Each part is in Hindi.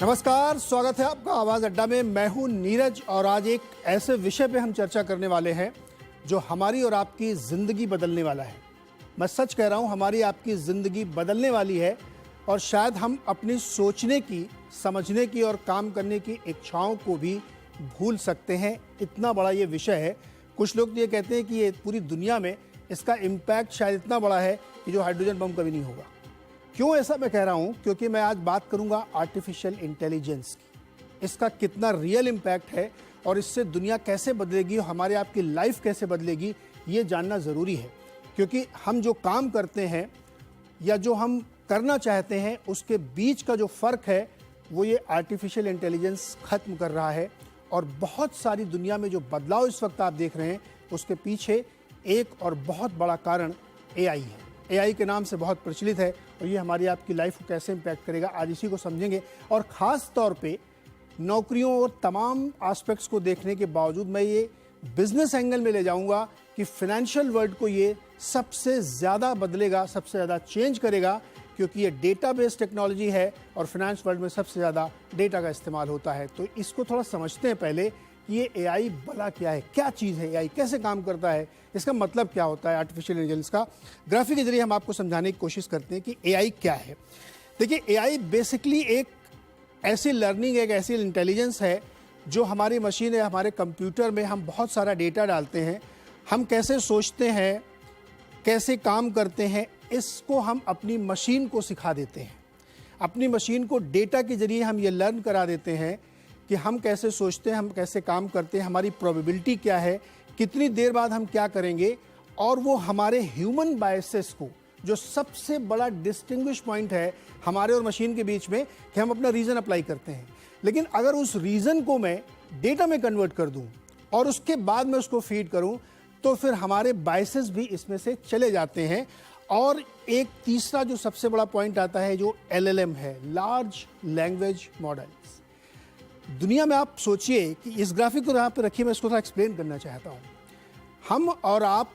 नमस्कार, स्वागत है आपका आवाज़ अड्डा में। मैं हूं नीरज और आज एक ऐसे विषय पे हम चर्चा करने वाले हैं जो हमारी और आपकी ज़िंदगी बदलने वाला है। मैं सच कह रहा हूं, हमारी आपकी ज़िंदगी बदलने वाली है और शायद हम अपनी सोचने की, समझने की और काम करने की इच्छाओं को भी भूल सकते हैं। इतना बड़ा ये विषय है। कुछ लोग ये कहते हैं कि ये पूरी दुनिया में इसका इम्पैक्ट शायद इतना बड़ा है कि जो हाइड्रोजन बम कभी नहीं होगा। क्यों ऐसा मैं कह रहा हूं? क्योंकि मैं आज बात करूंगा आर्टिफिशियल इंटेलिजेंस की। इसका कितना रियल इम्पैक्ट है और इससे दुनिया कैसे बदलेगी और हमारे आपकी लाइफ कैसे बदलेगी, ये जानना ज़रूरी है। क्योंकि हम जो काम करते हैं या जो हम करना चाहते हैं उसके बीच का जो फ़र्क है वो ये आर्टिफिशियल इंटेलिजेंस ख़त्म कर रहा है। और बहुत सारी दुनिया में जो बदलाव इस वक्त आप देख रहे हैं उसके पीछे एक और बहुत बड़ा कारण एआई है। एआई के नाम से बहुत प्रचलित है और ये हमारी आपकी लाइफ को कैसे इम्पैक्ट करेगा, आज इसी को समझेंगे। और ख़ास तौर पे नौकरियों और तमाम एस्पेक्ट्स को देखने के बावजूद मैं ये बिजनेस एंगल में ले जाऊंगा कि फाइनेंशियल वर्ल्ड को ये सबसे ज़्यादा बदलेगा, सबसे ज़्यादा चेंज करेगा, क्योंकि ये डेटा बेस्ड टेक्नोलॉजी है और फाइनेंस वर्ल्ड में सबसे ज़्यादा डेटा का इस्तेमाल होता है। तो इसको थोड़ा समझते हैं पहले कि ये एआई भला क्या है, क्या चीज़ है एआई, कैसे काम करता है, इसका मतलब क्या होता है। आर्टिफिशियल इंटेलिजेंस का ग्राफिक के जरिए हम आपको समझाने की कोशिश करते हैं कि एआई क्या है। देखिए, एआई बेसिकली एक ऐसी लर्निंग, एक ऐसी इंटेलिजेंस है जो हमारी मशीन है, हमारे कंप्यूटर में हम बहुत सारा डेटा डालते हैं। हम कैसे सोचते हैं, कैसे काम करते हैं, इसको हम अपनी मशीन को सिखा देते हैं। अपनी मशीन को डेटा के जरिए हम ये लर्न करा देते हैं कि हम कैसे सोचते हैं, हम कैसे काम करते हैं, हमारी प्रोबेबिलिटी क्या है, कितनी देर बाद हम क्या करेंगे। और वो हमारे ह्यूमन बायसेस को, जो सबसे बड़ा डिस्टिंग्विश पॉइंट है हमारे और मशीन के बीच में, कि हम अपना रीज़न अप्लाई करते हैं। लेकिन अगर उस रीज़न को मैं डेटा में कन्वर्ट कर दूं और उसके बाद मैं उसको फीड करूं, तो फिर हमारे बायसेस भी इसमें से चले जाते हैं। और एक तीसरा जो सबसे बड़ा पॉइंट आता है, जो LLM है, लार्ज लैंग्वेज मॉडल्स। दुनिया में आप सोचिए कि इस ग्राफिक को यहाँ पे रखिए, मैं इसको थोड़ा एक्सप्लेन करना चाहता हूँ। हम और आप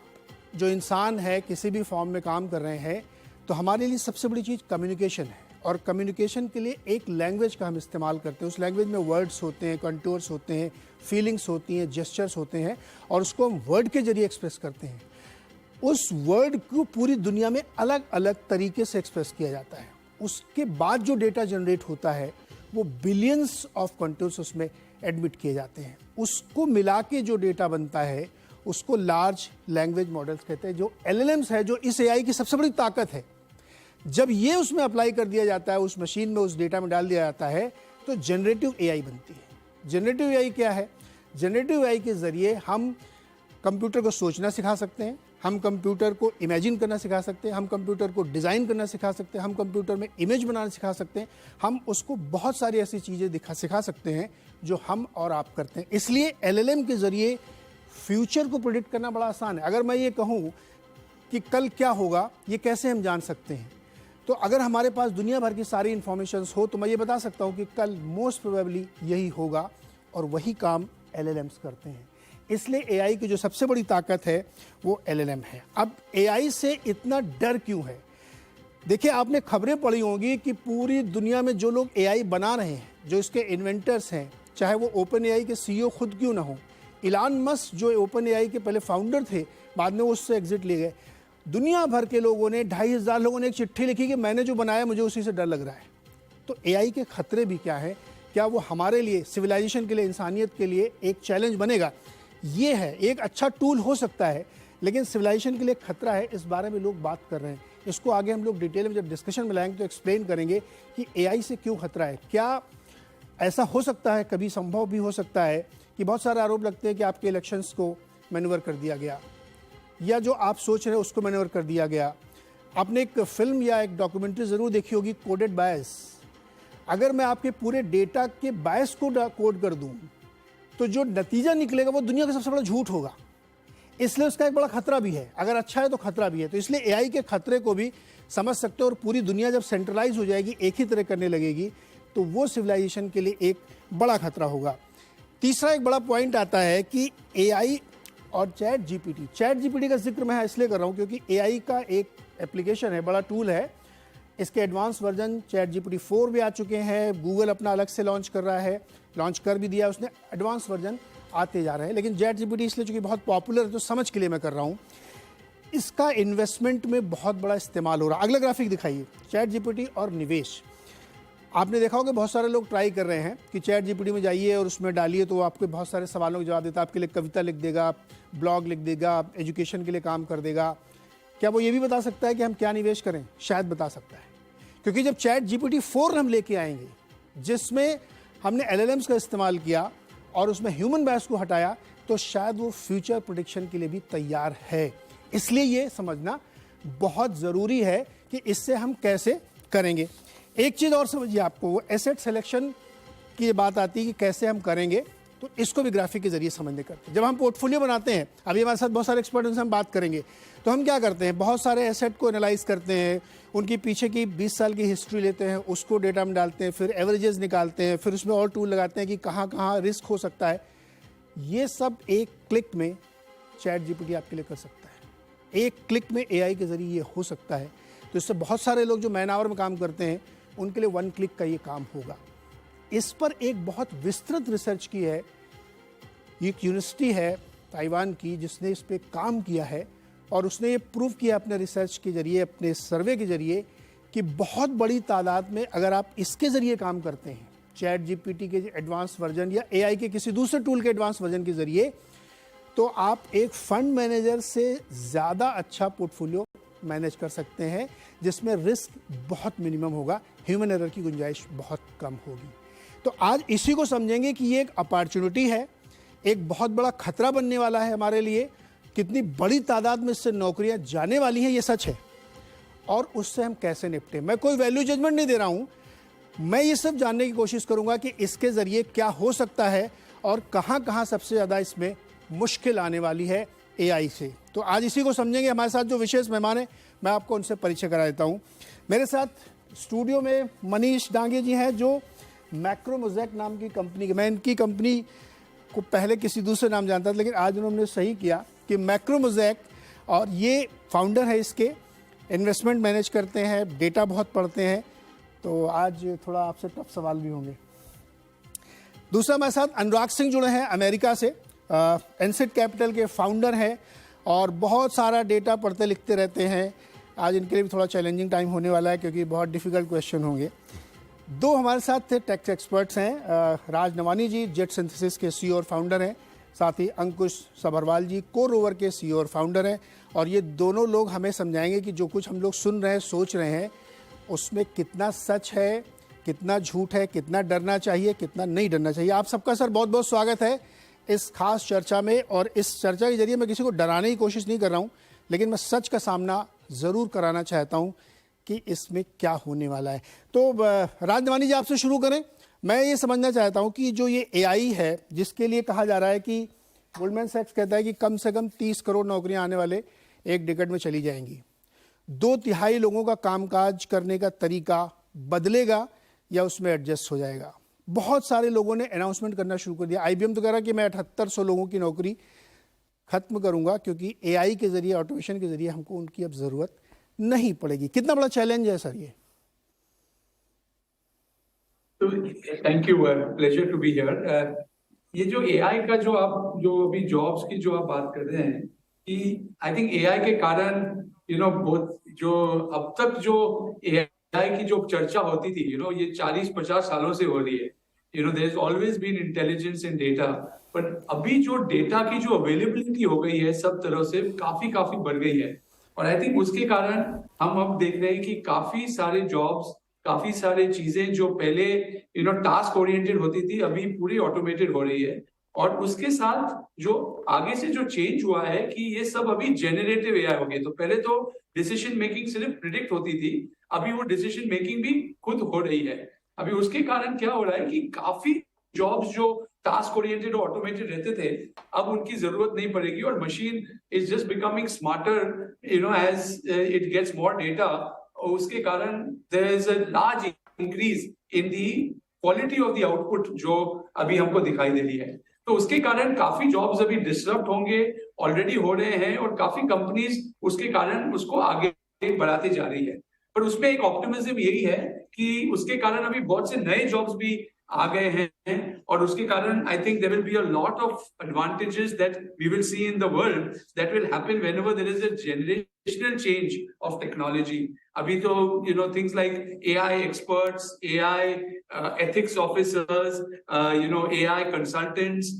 जो इंसान है, किसी भी फॉर्म में काम कर रहे हैं, तो हमारे लिए सबसे बड़ी चीज़ कम्युनिकेशन है। और कम्युनिकेशन के लिए एक लैंग्वेज का हम इस्तेमाल करते हैं। उस लैंग्वेज में वर्ड्स होते हैं, कंटूर्स होते हैं, फीलिंग्स होती हैं, जेस्चर्स होते हैं, और उसको हम वर्ड के जरिए एक्सप्रेस करते हैं। उस वर्ड को पूरी दुनिया में अलग अलग तरीके से एक्सप्रेस किया जाता है। उसके बाद जो डेटा जनरेट होता है वो बिलियंस ऑफ कंटूर्स उसमें एडमिट किए जाते हैं। उसको मिला के जो डेटा बनता है उसको लार्ज लैंग्वेज मॉडल्स कहते हैं, जो LLMs है, जो इस एआई की सबसे बड़ी ताकत है। जब ये उसमें अप्लाई कर दिया जाता है, उस मशीन में, उस डेटा में डाल दिया जाता है, तो जनरेटिव एआई बनती है। जनरेटिव एआई क्या है? जनरेटिव एआई के ज़रिए हम कंप्यूटर को सोचना सिखा सकते हैं, हम कंप्यूटर को इमेजिन करना सिखा सकते हैं, हम कंप्यूटर को डिज़ाइन करना सिखा सकते हैं, हम कंप्यूटर में इमेज बनाना सिखा सकते हैं, हम उसको बहुत सारी ऐसी चीज़ें सिखा सकते हैं जो हम और आप करते हैं। इसलिए LLM के ज़रिए फ्यूचर को प्रेडिक्ट करना बड़ा आसान है। अगर मैं ये कहूँ कि कल क्या होगा, ये कैसे हम जान सकते हैं? तो अगर हमारे पास दुनिया भर की सारी इन्फॉर्मेशंस हो तो मैं ये बता सकता हूँ कि कल मोस्ट प्रोबेबली यही होगा, और वही काम LLMs करते हैं। इसलिए एआई की जो सबसे बड़ी ताकत है वो LLM है। अब एआई से इतना डर क्यों है? देखिए, आपने खबरें पढ़ी होंगी कि पूरी दुनिया में जो लोग एआई बना रहे हैं, जो इसके इन्वेंटर्स हैं, चाहे वो ओपन एआई के CEO खुद क्यों ना हो, इलान मस्क जो ओपन एआई के पहले फाउंडर थे, बाद में वो उससे एग्जिट ले गए, दुनिया भर के लोगों ने, 2,500 लोगों ने एक चिट्ठी लिखी कि मैंने जो बनाया मुझे उसी से डर लग रहा है। तो एआई के खतरे भी क्या है? क्या वो हमारे लिए, सिविलाइजेशन के लिए, इंसानियत के लिए एक चैलेंज बनेगा? ये है, एक अच्छा टूल हो सकता है, लेकिन सिविलाइजेशन के लिए खतरा है। इस बारे में लोग बात कर रहे हैं। इसको आगे हम लोग डिटेल में जब डिस्कशन में लाएंगे तो एक्सप्लेन करेंगे कि एआई से क्यों खतरा है। क्या ऐसा हो सकता है, कभी संभव भी हो सकता है कि बहुत सारे आरोप लगते हैं कि आपके इलेक्शंस को मैन्यूवर कर दिया गया, या जो आप सोच रहे हैं उसको मैन्यूवर कर दिया गया। आपने एक फिल्म या एक डॉक्यूमेंट्री ज़रूर देखी होगी, कोडेड बायस। अगर मैं आपके पूरे डेटा के बायस को कोड कर दूँ तो जो नतीजा निकलेगा वो दुनिया का सबसे बड़ा झूठ होगा। इसलिए उसका एक बड़ा खतरा भी है। अगर अच्छा है तो खतरा भी है। तो इसलिए एआई के खतरे को भी समझ सकते हो। और पूरी दुनिया जब सेंट्रलाइज हो जाएगी, एक ही तरह करने लगेगी, तो वो सिविलाइजेशन के लिए एक बड़ा खतरा होगा। तीसरा एक बड़ा पॉइंट आता है कि एआई और चैट जीपीटी का जिक्र मैं इसलिए कर रहा हूँ क्योंकि एआई का एक एप्लीकेशन है, बड़ा टूल है, इसके एडवांस वर्जन चैट जीपीटी 4 भी आ चुके हैं, गूगल अपना अलग से लॉन्च कर रहा है, लॉन्च कर भी दिया उसने, एडवांस वर्जन आते जा रहे हैं। लेकिन चैट जीपीटी इसलिए चूंकि बहुत पॉपुलर है तो समझ के लिए मैं कर रहा हूँ, इसका इन्वेस्टमेंट में बहुत बड़ा इस्तेमाल हो रहा है। अगला ग्राफिक दिखाइए, चैट जीपीटी और निवेश। आपने देखा होगा बहुत सारे लोग ट्राई कर रहे हैं कि चैट जीपीटी में जाइए और उसमें डालिए तो आपके बहुत सारे सवालों के जवाब देता है, आपके लिए कविता लिख देगा, ब्लॉग लिख देगा, एजुकेशन के लिए काम कर देगा। क्या वो ये भी बता सकता है कि हम क्या निवेश करें? शायद बता सकता है, क्योंकि जब चैट जीपीटी 4 हम लेके आएंगे जिसमें हमने LLMs का इस्तेमाल किया और उसमें ह्यूमन बायस को हटाया, तो शायद वो फ्यूचर प्रेडिक्शन के लिए भी तैयार है। इसलिए ये समझना बहुत ज़रूरी है कि इससे हम कैसे करेंगे। एक चीज़ और समझिए, आपको वो एसेट सिलेक्शन की बात आती है कि कैसे हम करेंगे, तो इसको भी ग्राफिक के जरिए समझने करते हैं। जब हम पोर्टफोलियो बनाते हैं, अभी हमारे साथ बहुत सारे एक्सपर्ट उनसे हम बात करेंगे, तो हम क्या करते हैं, बहुत सारे एसेट को एनालाइज करते हैं, उनकी पीछे की 20 साल की हिस्ट्री लेते हैं, उसको डेटा में डालते हैं, फिर एवरेजेस निकालते हैं, फिर उसमें और टूल लगाते हैं कि कहाँ कहाँ रिस्क हो सकता है। ये सब एक क्लिक में चैट जीपीटी आपके लिए कर सकता है, एक क्लिक में AI के जरिए ये हो सकता है। तो इससे बहुत सारे लोग जो मैन आवर में काम करते हैं उनके लिए 1 क्लिक का ये काम होगा। इस पर एक बहुत विस्तृत रिसर्च की है, एक यूनिवर्सिटी है ताइवान की जिसने इस पर काम किया है और उसने ये प्रूव किया अपने रिसर्च के जरिए, अपने सर्वे के जरिए, कि बहुत बड़ी तादाद में अगर आप इसके ज़रिए काम करते हैं, चैट जीपीटी के एडवांस वर्जन या AI के किसी दूसरे टूल के एडवांस वर्जन के ज़रिए, तो आप एक फंड मैनेजर से ज़्यादा अच्छा पोर्टफोलियो मैनेज कर सकते हैं, जिसमें रिस्क बहुत मिनिमम होगा, ह्यूमन एरर की गुंजाइश बहुत कम होगी। तो आज इसी को समझेंगे कि ये एक अपॉर्चुनिटी है, एक बहुत बड़ा खतरा बनने वाला है हमारे लिए, कितनी बड़ी तादाद में इससे नौकरियां जाने वाली हैं, ये सच है, और उससे हम कैसे निपटें। मैं कोई वैल्यू जजमेंट नहीं दे रहा हूं, मैं ये सब जानने की कोशिश करूंगा कि इसके ज़रिए क्या हो सकता है और कहां कहां सबसे ज़्यादा इसमें मुश्किल आने वाली है AI से। तो आज इसी को समझेंगे। हमारे साथ जो विशेष मेहमान हैं, मैं आपको उनसे परिचय करा देता हूँ। मेरे साथ स्टूडियो में मनीष डांगे जी हैं, जो मैक्रोमोज़ेक नाम की कंपनी के, मैं इनकी कंपनी को पहले किसी दूसरे नाम जानता था, लेकिन आज उन्होंने सही किया कि मैक्रोमोज़ेक, और ये फाउंडर है इसके, इन्वेस्टमेंट मैनेज करते हैं, डेटा बहुत पढ़ते हैं। तो आज थोड़ा आपसे टफ सवाल भी होंगे। दूसरा हमारे साथ अनुराग सिंह जुड़े हैं अमेरिका से, एनसिड कैपिटल के फाउंडर हैं और बहुत सारा डेटा पढ़ते लिखते रहते हैं। आज इनके लिए भी थोड़ा चैलेंजिंग टाइम होने वाला है क्योंकि बहुत डिफ़िकल्ट क्वेश्चन होंगे। दो हमारे साथ थे टैक्स एक्सपर्ट्स हैं, राज नवानी जी जेट सिंथेसिस के CEO और फाउंडर हैं, साथ ही अंकुश सभरवाल जी कोरोवर के CEO और फाउंडर हैं। और ये दोनों लोग हमें समझाएंगे कि जो कुछ हम लोग सुन रहे हैं, सोच रहे हैं, उसमें कितना सच है, कितना झूठ है, कितना डरना चाहिए, कितना नहीं डरना चाहिए। आप सबका सर बहुत बहुत स्वागत है इस खास चर्चा में। और इस चर्चा के जरिए मैं किसी को डराने की कोशिश नहीं कर रहा हूँ, लेकिन मैं सच का सामना ज़रूर कराना चाहता हूँ कि इसमें क्या होने वाला है। तो राज नवानी जी, आपसे शुरू करें। मैं ये समझना चाहता हूँ कि जो ये AI है, जिसके लिए कहा जा रहा है कि गोल्डमैन सैक्स कहता है कि कम से कम 30 करोड़ नौकरियां आने वाले एक डिकेड में चली जाएंगी, 2/3 लोगों का कामकाज करने का तरीका बदलेगा या उसमें एडजस्ट हो जाएगा। बहुत सारे लोगों ने अनाउंसमेंट करना शुरू कर दिया। IBM तो कह रहा है कि मैं 7800 लोगों की नौकरी खत्म करूंगा, क्योंकि AI के जरिए, ऑटोमेशन के जरिए हमको उनकी अब ज़रूरत नहीं पड़ेगी। कितना बड़ा चैलेंज है सर ये? तो thank you, pleasure to be here. ये जो AI का जो अभी जॉब्स की जो आप बात कर रहे हैं, कि आई थिंक AI के कारण बहुत जो अब तक जो AI की जो चर्चा होती थी, ये 40-50 सालों से हो रही है। There is always been intelligence in data, पर अभी जो डेटा की जो अवेलेबिलिटी हो गई है सब तरह से काफी बढ़ गई है। और आई थिंक उसके कारण हम अब देख रहे हैं कि काफी सारे जॉब्स, काफी सारे चीजें जो पहले टास्क ओरिएंटेड होती थी, अभी पूरी ऑटोमेटेड हो रही है। और उसके साथ जो आगे से जो चेंज हुआ है कि ये सब अभी जेनरेटिव AI हो गए। तो पहले तो डिसीजन मेकिंग सिर्फ प्रिडिक्ट होती थी, अभी वो डिसीजन मेकिंग भी खुद हो रही है। अभी उसके कारण क्या हो रहा है कि काफी जॉब्स जो टास्क ओरिएंटेड और ऑटोमेटेड रहते थे, अब उनकी जरूरत नहीं पड़ेगी, और machine is just becoming smarter as it gets more data. उसके कारण there is a large increase in the quality of the output जो अभी हमको दिखाई दे रही है। तो उसके कारण काफी जॉब्स अभी डिसरप्ट होंगे, ऑलरेडी हो रहे हैं, और काफी कंपनीज उसके कारण उसको आगे बढ़ाती जा रही है। पर उसमें एक ऑप्टिमिज्म यही है कि उसके कारण अभी बहुत से नए जॉब्स भी आ गए हैं और उसके कारण I think there will be a lot of advantages that we will see in the world that will happen whenever there is a generational change of technology. अभी तो things like AI experts, AI ethics officers, AI consultants.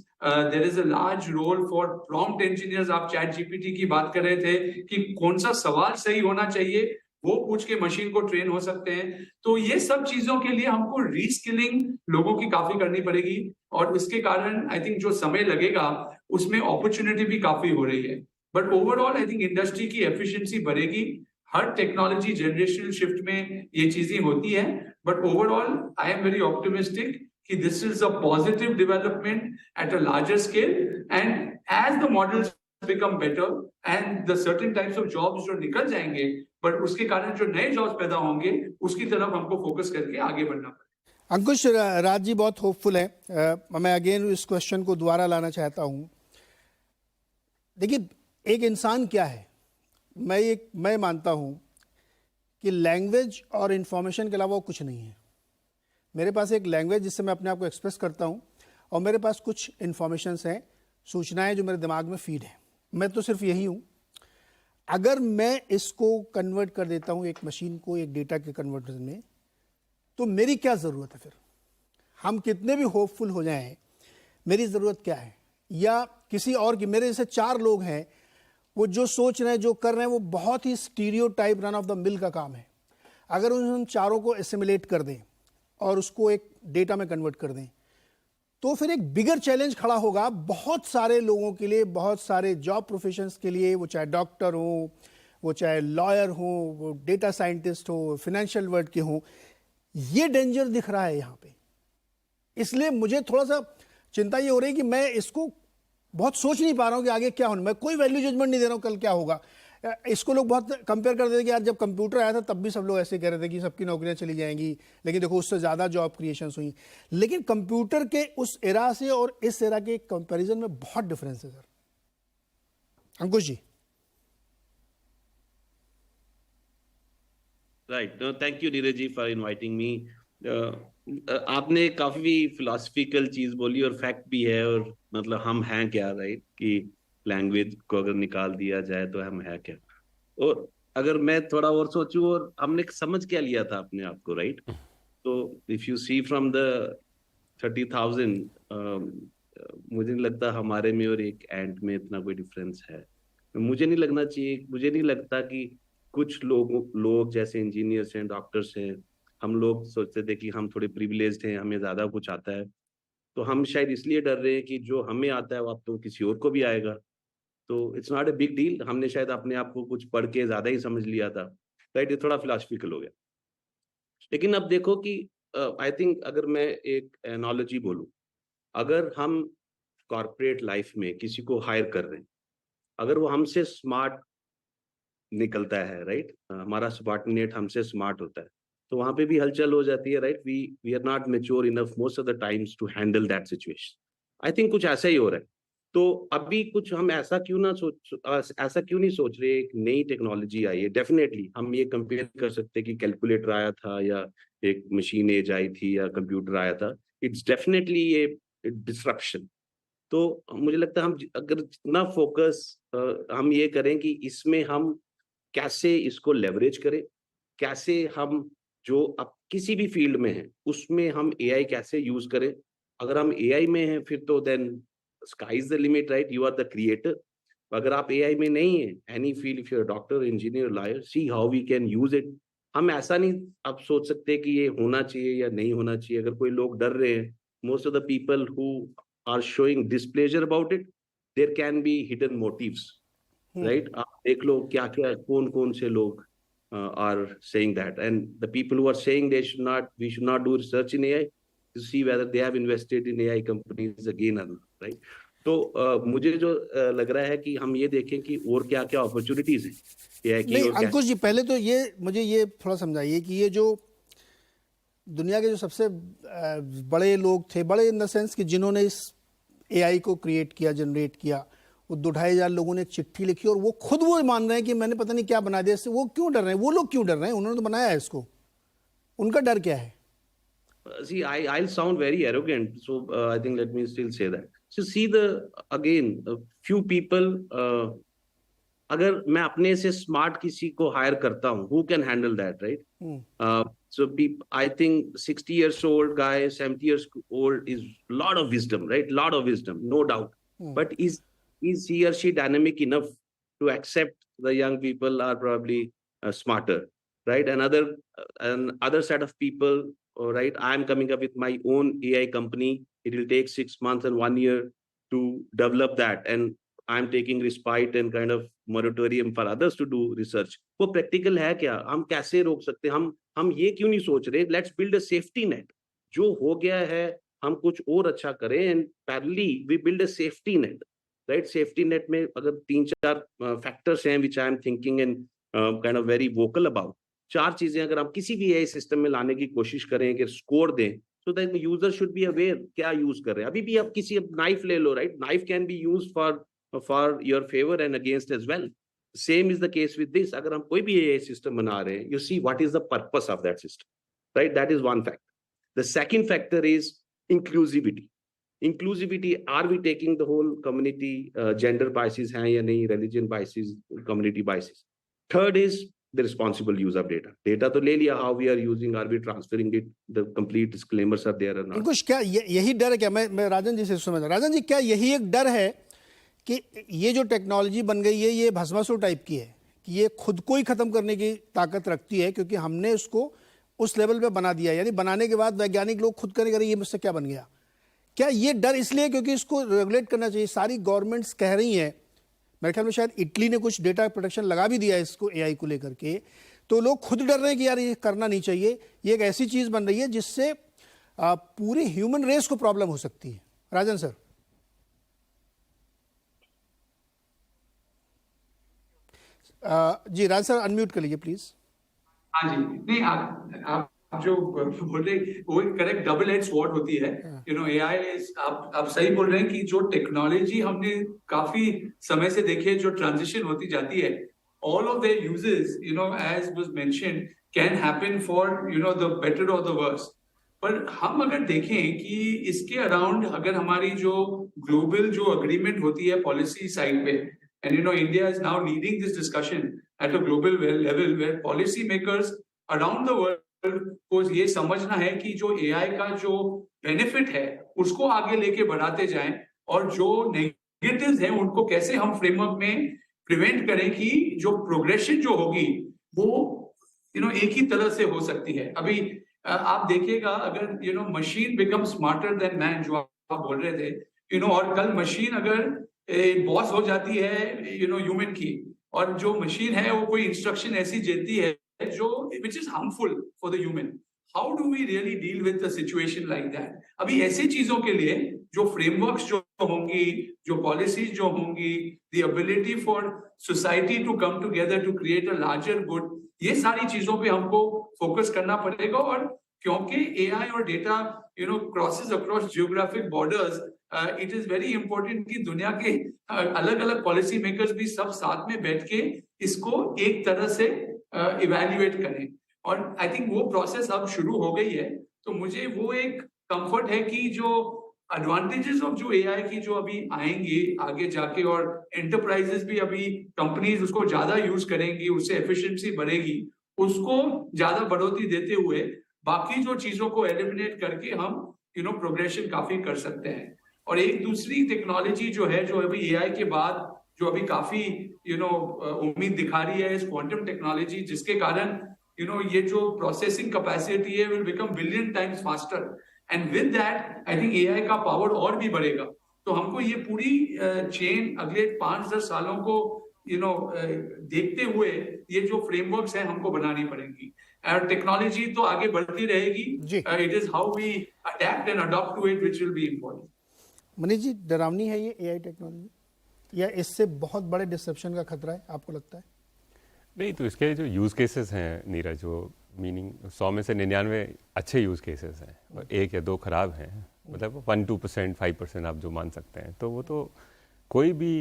There is a large role for prompt engineers. आप चैट जीपीटी की बात कर रहे थे कि कौन सा सवाल सही होना चाहिए, वो पूछ के मशीन को ट्रेन हो सकते हैं. तो ये सब चीजों के लिए हमको रीस्किलिंग लोगों की काफी करनी पड़ेगी और इसके कारण आई थिंक जो समय लगेगा उसमें अपॉर्चुनिटी भी काफी हो रही है. But overall I think industry की एफिशिएंसी बढ़ेगी. हर टेक्नोलॉजी जनरेशनल शिफ्ट में ये चीजें होती हैं. But overall I am very optimistic कि this is a positive development at a larger scale and as the models become better and the certain types of jobs जो निकल जाएंगे बट उसके कारण जो नए जॉब्स पैदा होंगे उसकी तरफ हमको फोकस करके आगे बढ़ना पड़ेगा. अंकुश, राज जी बहुत होपफुल है. मैं अगेन इस क्वेश्चन को दोबारा लाना चाहता हूँ. देखिए, एक इंसान क्या है, मैं मानता हूँ कि लैंग्वेज और इन्फॉर्मेशन के अलावा वो कुछ नहीं है. मेरे पास एक लैंग्वेज जिससे मैं अपने आप को एक्सप्रेस करता हूँ और मेरे पास कुछ इन्फॉर्मेशंस हैं, सूचनाएं जो मेरे दिमाग में फीड है. मैं तो सिर्फ यही हूँ. अगर मैं इसको कन्वर्ट कर देता हूँ एक मशीन को एक डेटा के कन्वर्जन में, तो मेरी क्या ज़रूरत है फिर? हम कितने भी होपफुल हो जाएं, मेरी ज़रूरत क्या है? या किसी और की, मेरे जैसे 4 लोग हैं, वो जो सोच रहे हैं, जो कर रहे हैं, वो बहुत ही stereotype run of the mill का काम है. अगर उन चारों को एसिमुलेट कर दें और उसको एक डेटा में कन्वर्ट कर दें, तो फिर एक बिगर चैलेंज खड़ा होगा बहुत सारे लोगों के लिए, बहुत सारे जॉब प्रोफेशंस के लिए. वो चाहे डॉक्टर हो, वो चाहे लॉयर हो, वो डेटा साइंटिस्ट हो, फाइनेंशियल वर्ल्ड के हो. ये डेंजर दिख रहा है यहाँ पे. इसलिए मुझे थोड़ा सा चिंता ये हो रही है कि मैं इसको बहुत सोच नहीं पा रहा हूँ कि आगे क्या होना. मैं कोई वैल्यू जजमेंट नहीं दे रहा हूँ कल क्या होगा. इसको लोग बहुत कंपेयर कर देते कि यार जब कंप्यूटर आया था तब भी सब लोग ऐसे कह रहे थे कि सबकी नौकरियां चली जाएंगी, लेकिन देखो उससे ज़्यादा जॉब क्रिएशंस हुई. लेकिन कंप्यूटर के उस एरा से और इस एरा के कंपैरिजन में बहुत डिफरेंस है sir. Ankush ji. Right, thank you Neeraj ji for inviting me. आपने काफी फिलोसफिकल चीज बोली और फैक्ट भी है. और मतलब हम हैं क्या, राइट, कि लैंग्वेज को अगर निकाल दिया जाए तो हम है क्या. और अगर मैं थोड़ा और सोचूं, और हमने समझ क्या लिया था अपने आप को, राइट. तो if you see from the 30,000, मुझे नहीं लगता हमारे में और एक एंट में इतना कोई डिफरेंस है. मुझे नहीं लगना चाहिए, मुझे नहीं लगता कि कुछ लोग जैसे इंजीनियर्स हैं, डॉक्टर्स हैं, हम लोग सोचते थे कि हम थोड़े प्रिविलेज्ड हैं, हमें ज्यादा कुछ आता है, तो हम शायद इसलिए डर रहे हैं कि जो हमें आता है वो अब तो किसी और को भी आएगा. तो it's not a big deal. हमने शायद अपने आप को कुछ पढ़ के ज्यादा ही समझ लिया था, राइट. ये थोड़ा फिलोसफिकल हो गया. लेकिन अब देखो कि आई थिंक अगर मैं एक एनालॉजी बोलूं, अगर हम कॉर्पोरेट लाइफ में किसी को हायर कर रहे हैं, अगर वो हमसे स्मार्ट निकलता है, राइट, हमारा सबॉर्डिनेट हमसे स्मार्ट होता है, तो वहां पे भी हलचल हो जाती है, right. We are not mature enough most of the times to handle that situation. I think कुछ ऐसा ही हो रहा है. तो अभी कुछ हम ऐसा क्यों नहीं सोच रहे. एक नई टेक्नोलॉजी आई है, डेफिनेटली हम ये कंपेयर कर सकते हैं कि कैलकुलेटर आया था या एक मशीन एज आई थी या कंप्यूटर आया था. It's definitely A disruption. तो मुझे लगता है हम अगर जितना फोकस हम ये करें कि इसमें हम कैसे इसको लेवरेज करें, कैसे हम जो अब किसी भी फील्ड में है उसमें हम एआई कैसे यूज करें. अगर हम एआई में हैं फिर तो then sky is the limit, right. You are the creator. अगर आप एआई में नहीं है, any field, if you are doctor, engineer, lawyer, see how we can use it. हम ऐसा नहीं आप सोच सकते कि ये होना चाहिए या नहीं होना चाहिए. अगर कोई लोग डर रहे हैं, most of the people who are showing displeasure about it, there can be hidden motives, right. आप देख लो क्या क्या कौन से लोग are saying that, and the people who are saying we should not do research in AI to see whether they have invested in AI companies again or not, right. तो मुझे जो लग रहा है कि हम ये देखें कि और क्या क्या अपॉर्चुनिटीज हैं AI की. नहीं अंकुश जी, पहले तो मुझे ये थोड़ा समझाइए कि ये जो दुनिया के जो सबसे बड़े लोग थे, बड़े इन द सेंस कि जिन्होंने इस AI को क्रिएट किया, जनरेट किया, वो 2,500 लोगों ने एक चिट्ठी लिखी और वो खुद वो मान रहे हैं कि मैंने पता नहीं क्या बना दिया इससे। वो क्यों डर रहे हैं? वो लोग क्यों डर रहे हैं? उन्होंने तो बनाया है इसको, उनका डर क्या है? See, I'll sound very arrogant, so I think let me still say that. So see again, few people. अगर मैं अपने से स्मार्ट किसी को हायर करता हूँ, who can handle that, right? So I think 60 years old guy, 70 years old is lot of wisdom, right? Lot of wisdom, no doubt. But is he or she dynamic enough to accept the young people are probably smarter, right? Another set of people, right? I'm coming up with my own AI company. It will take 6 months and 1 year to develop that, and I'm taking respite and kind of moratorium for others to do research. वो practical है क्या? हम कैसे रोक सकते हैं? हम ये क्यों नहीं सोच रहे? Let's build a safety net. जो हो गया है हम कुछ और अच्छा करें, and parallelly we build a safety net, right? Safety net में अगर 3-4 factors हैं which I am thinking and kind of very vocal about. 4 चीजें अगर हम किसी भी AI सिस्टम में लाने की कोशिश करें कि स्कोर दें, so that the user should be aware क्या यूज कर रहे हैं. अभी भी आप किसी नाइफ ले लो, right? Knife can be used for your favor and against as well. Same is the case with this. अगर हम कोई भी AI system बना रहे हैं, you see what is the purpose of that system, right? That is one factor. The second factor is inclusivity. Inclusivity, are we taking the whole community, gender biases हैं या नहीं, religion biases, community biases. Third is the responsible use of data. Data तो ले लिया, how we are using, are we transferring it, the complete disclaimers are there or not. कुछ क्या यही डर है क्या? मैं राजन जी से समझ, राजन जी क्या यही एक डर है कि ये जो टेक्नोलॉजी बन गई है ये भस्मासुर टाइप की है, कि ये खुद को ही खत्म करने की ताकत रखती है क्योंकि हमने उसको उस लेवल पे बना दिया, यानी बनाने के बाद वैज्ञानिक लोग खुद करें ये मुझसे क्या बन गया? क्या ये डर इसलिए क्योंकि इसको रेगुलेट करना चाहिए? सारी गवर्नमेंट्स कह रही हैं, मेरे ख्याल में शायद इटली ने कुछ डेटा प्रोटेक्शन लगा भी दिया है इसको AI को लेकर के, तो लोग खुद डर रहे हैं कि यार ये करना नहीं चाहिए, ये एक ऐसी चीज़ बन रही है जिससे पूरी ह्यूमन रेस को प्रॉब्लम हो सकती है। राजन सर। जी राज सर अनम्यूट कर लीजिए प्लीज। हाँ जी, नहीं आप जो बोल रहे वो करेक्ट डबल एज स्वॉर्ड होती है, यू नो AI इज, आप सही बोल रहे हैं कि जो टेक्नोलॉजी हमने काफी समय से देखे जो ट्रांजिशन होती जाती है, all of their uses you know as was mentioned can happen for you know the better और द वर्स्ट। पर हम अगर देखें कि इसके अराउंड अगर हमारी जो ग्लोबल जो अग्रीमेंट होती है पॉलिसी साइड पे, and you know India is now leading this discussion at a global level where policy makers around the world को ये समझना है कि जो AI का जो बेनिफिट है उसको आगे लेके बढ़ाते जाएं और जो नेगेटिव्स हैं उनको कैसे हम फ्रेमवर्क में प्रिवेंट करें कि जो प्रोग्रेशन जो होगी वो यू नो एक ही तरह से हो सकती है। अभी आप देखिएगा अगर you know machine become smarter than man जो आप बोल रहे थे, यू नो और कल मशीन अगर बॉस हो जाती है यू नो ह्यूमन की, और जो मशीन है वो कोई इंस्ट्रक्शन ऐसी देती है जो which is harmful for the human, how do we really deal with the situation like that? अभी ऐसी चीजों के लिए जो फ्रेमवर्क्स जो होंगी, जो पॉलिसीज जो होंगी, the ability for society to come together to create a larger good, ये सारी चीजों पे हमको फोकस करना पड़ेगा। और क्योंकि AI और data you know crosses across geographic borders, it is very important कि दुनिया के अलग अलग पॉलिसी मेकर्स भी सब साथ में बैठ के इसको एक तरह से इवैल्यूएट करें, और आई थिंक वो प्रोसेस अब शुरू हो गई है। तो मुझे वो एक कंफर्ट है कि जो एडवांटेजेस ऑफ जो AI की जो अभी आएंगे आगे जाके, और एंटरप्राइजेस भी अभी कंपनीज उसको ज्यादा यूज करेंगी, उससे एफिशिएंसी बढ़ेगी, उसको ज्यादा बढ़ोतरी देते हुए बाकी जो चीजों को एलिमिनेट करके हम यू नो प्रोग्रेशन काफी कर सकते हैं। और एक दूसरी टेक्नोलॉजी जो है जो अभी AI के बाद जो अभी काफी यू नो उम्मीद दिखा रही है इस क्वांटम टेक्नोलॉजी, जिसके कारण यू नो ये जो प्रोसेसिंग कैपेसिटी है will become billion times faster, and with that I think AI का पावर और भी बढ़ेगा। तो हमको ये पूरी चेन अगले 5-10 सालों को यू नो देखते हुए ये जो फ्रेमवर्क्स हैं हमको बनानी पड़ेंगी, और टेक्नोलॉजी तो आगे बढ़ती रहेगी, it is how we adapt and adopt to it which will be important. Manish ji, डरावनी है ये AI टेक्नोलॉजी या इससे बहुत बड़े डिसरप्शन का खतरा है आपको लगता है? नहीं, तो इसके जो यूज़ केसेस हैं नीरज, जो मीनिंग 100 में से 99 अच्छे यूज़ केसेस हैं और 1 या 2 खराब हैं, मतलब 1-2%, 5% आप जो मान सकते हैं, तो वो तो कोई भी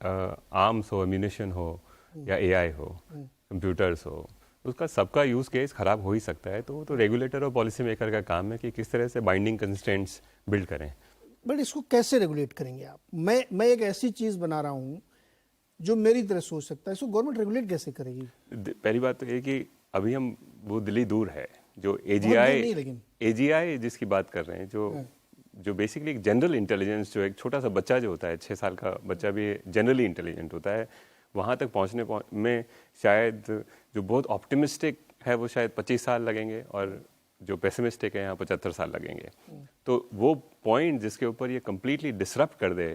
आर्म्स हो, एम्यूनिशन हो या एआई हो, कंप्यूटर्स हो, उसका सबका यूज़ केस ख़राब हो ही सकता है। तो वो तो रेगुलेटर और पॉलिसी मेकर का काम है कि किस तरह से बाइंडिंग कंस्ट्रेंट्स बिल्ड करें। बट इसको कैसे रेगुलेट करेंगे आप? मैं एक ऐसी चीज़ बना रहा हूँ जो मेरी तरह सोच सकता है, इसको गवर्नमेंट रेगुलेट कैसे करेगी? पहली बात तो ये कि अभी हम वो दिल्ली दूर है जो बहुत दूर नहीं, लेकिन एजीआई जिसकी बात कर रहे हैं, जो बेसिकली एक जनरल इंटेलिजेंस, जो एक छोटा सा बच्चा जो होता है, 6 साल का बच्चा भी जनरली इंटेलिजेंट होता है, वहाँ तक पहुँचने में शायद जो बहुत ऑप्टिमिस्टिक है वो शायद 25 साल लगेंगे और जो पेसिमिस्टिक है यहाँ 75 साल लगेंगे। तो वो पॉइंट जिसके ऊपर ये कम्प्लीटली डिसरप्ट कर दे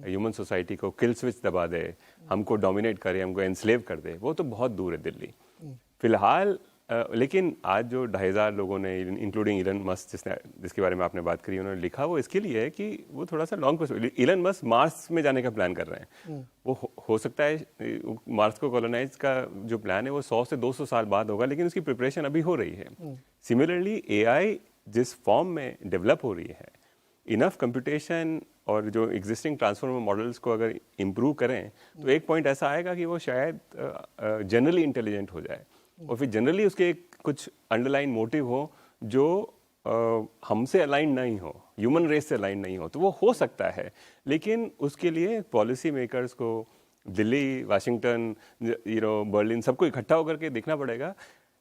ह्यूमन सोसाइटी को, किल स्विच दबा दे, हमको डोमिनेट करे, हमको एनस्लेव कर दे, वो तो बहुत दूर है दिल्ली फिलहाल। लेकिन आज जो 2,500 लोगों ने, इंक्लूडिंग इलन मस्क जिसके बारे में आपने बात करी, उन्होंने लिखा वो इसके लिए है कि वो थोड़ा सा long perspective, Elon Musk Mars में जाने का प्लान कर रहे हैं। वो हो सकता है मार्स को कॉलोनाइज का जो प्लान है वो 100 से 200 साल बाद होगा, लेकिन उसकी प्रिपरेशन अभी हो रही है। सिमिलरली एआई जिस फॉर्म में डेवलप हो रही है, इनफ कंप्यूटेशन और जो एग्जिस्टिंग ट्रांसफॉर्मर मॉडल्स को अगर इम्प्रूव करें तो एक पॉइंट ऐसा आएगा कि वो शायद जनरली इंटेलिजेंट हो जाए, और फिर जनरली उसके कुछ अंडरलाइन मोटिव हो जो हमसे अलाइन नहीं हो, ह्यूमन रेस से अलाइन नहीं हो, तो वो हो सकता है। लेकिन उसके लिए पॉलिसी मेकर्स को दिल्ली, वाशिंगटन, बर्लिन, सबको इकट्ठा होकर के देखना पड़ेगा।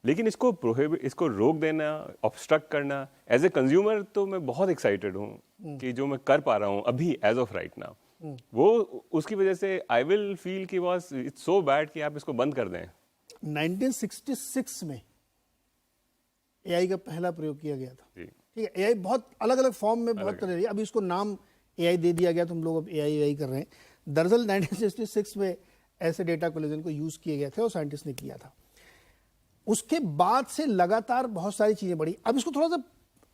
लेकिन इसको रोक देना, ऑब्स्ट्रक्ट करना, एज ए कंज्यूमर तो मैं बहुत एक्साइटेड हूँ कि जो मैं कर पा रहा हूँ अभी एज ऑफ राइट नाउ, वो उसकी वजह से आई विल फील कि बस इट्स सो बैड कि आप इसको बंद कर दें। 1966 में एआई का पहला प्रयोग किया गया था। जी। ठीक है, एआई बहुत अलग अलग फॉर्म में बहुत तरह, अभी इसको नाम एआई दे दिया गया तो हम लोग अब एआई कर रहे हैं। दरअसल 1966 में ऐसे डेटा कोलिजन को यूज किए गए थे और साइंटिस्ट ने किया था। उसके बाद से लगातार बहुत सारी चीजें बढ़ी। अब इसको थोड़ा सा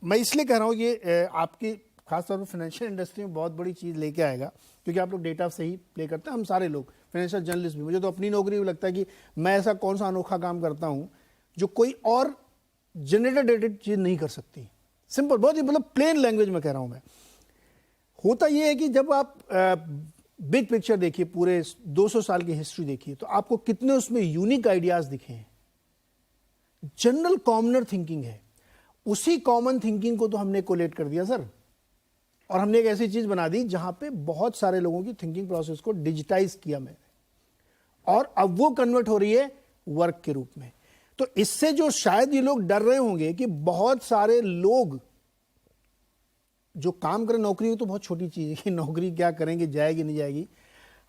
मैं इसलिए कह रहा हूँ, ये आपकी खासतौर पर फाइनेंशियल इंडस्ट्री में बहुत बड़ी चीज़ लेके आएगा, क्योंकि आप लोग डेटा से ही प्ले करते हैं, हम सारे लोग, फाइनेंशियल जर्नलिस्ट भी। मुझे तो अपनी नौकरी में लगता है कि मैं ऐसा कौन सा अनोखा काम करता हूँ जो कोई और जनरेटेड चीज़ नहीं कर सकती। सिंपल, बहुत ही मतलब प्लेन लैंग्वेज में कह रहा हूँ मैं। होता यह है कि जब आप बिग पिक्चर देखिए, पूरे 200 साल की हिस्ट्री देखिए, तो आपको कितने उसमें यूनिक आइडियाज दिखे हैं। जनरल कॉमनर थिंकिंग है, उसी कॉमन थिंकिंग को तो हमने कोलेट कर दिया सर, और हमने एक ऐसी चीज बना दी जहां पे बहुत सारे लोगों की थिंकिंग प्रोसेस को डिजिटाइज किया मैंने, और अब वो कन्वर्ट हो रही है वर्क के रूप में। तो इससे जो शायद ये लोग डर रहे होंगे कि बहुत सारे लोग जो काम करें, नौकरी हो तो बहुत छोटी चीज है कि नौकरी क्या करेंगे, जाएगी नहीं जाएगी।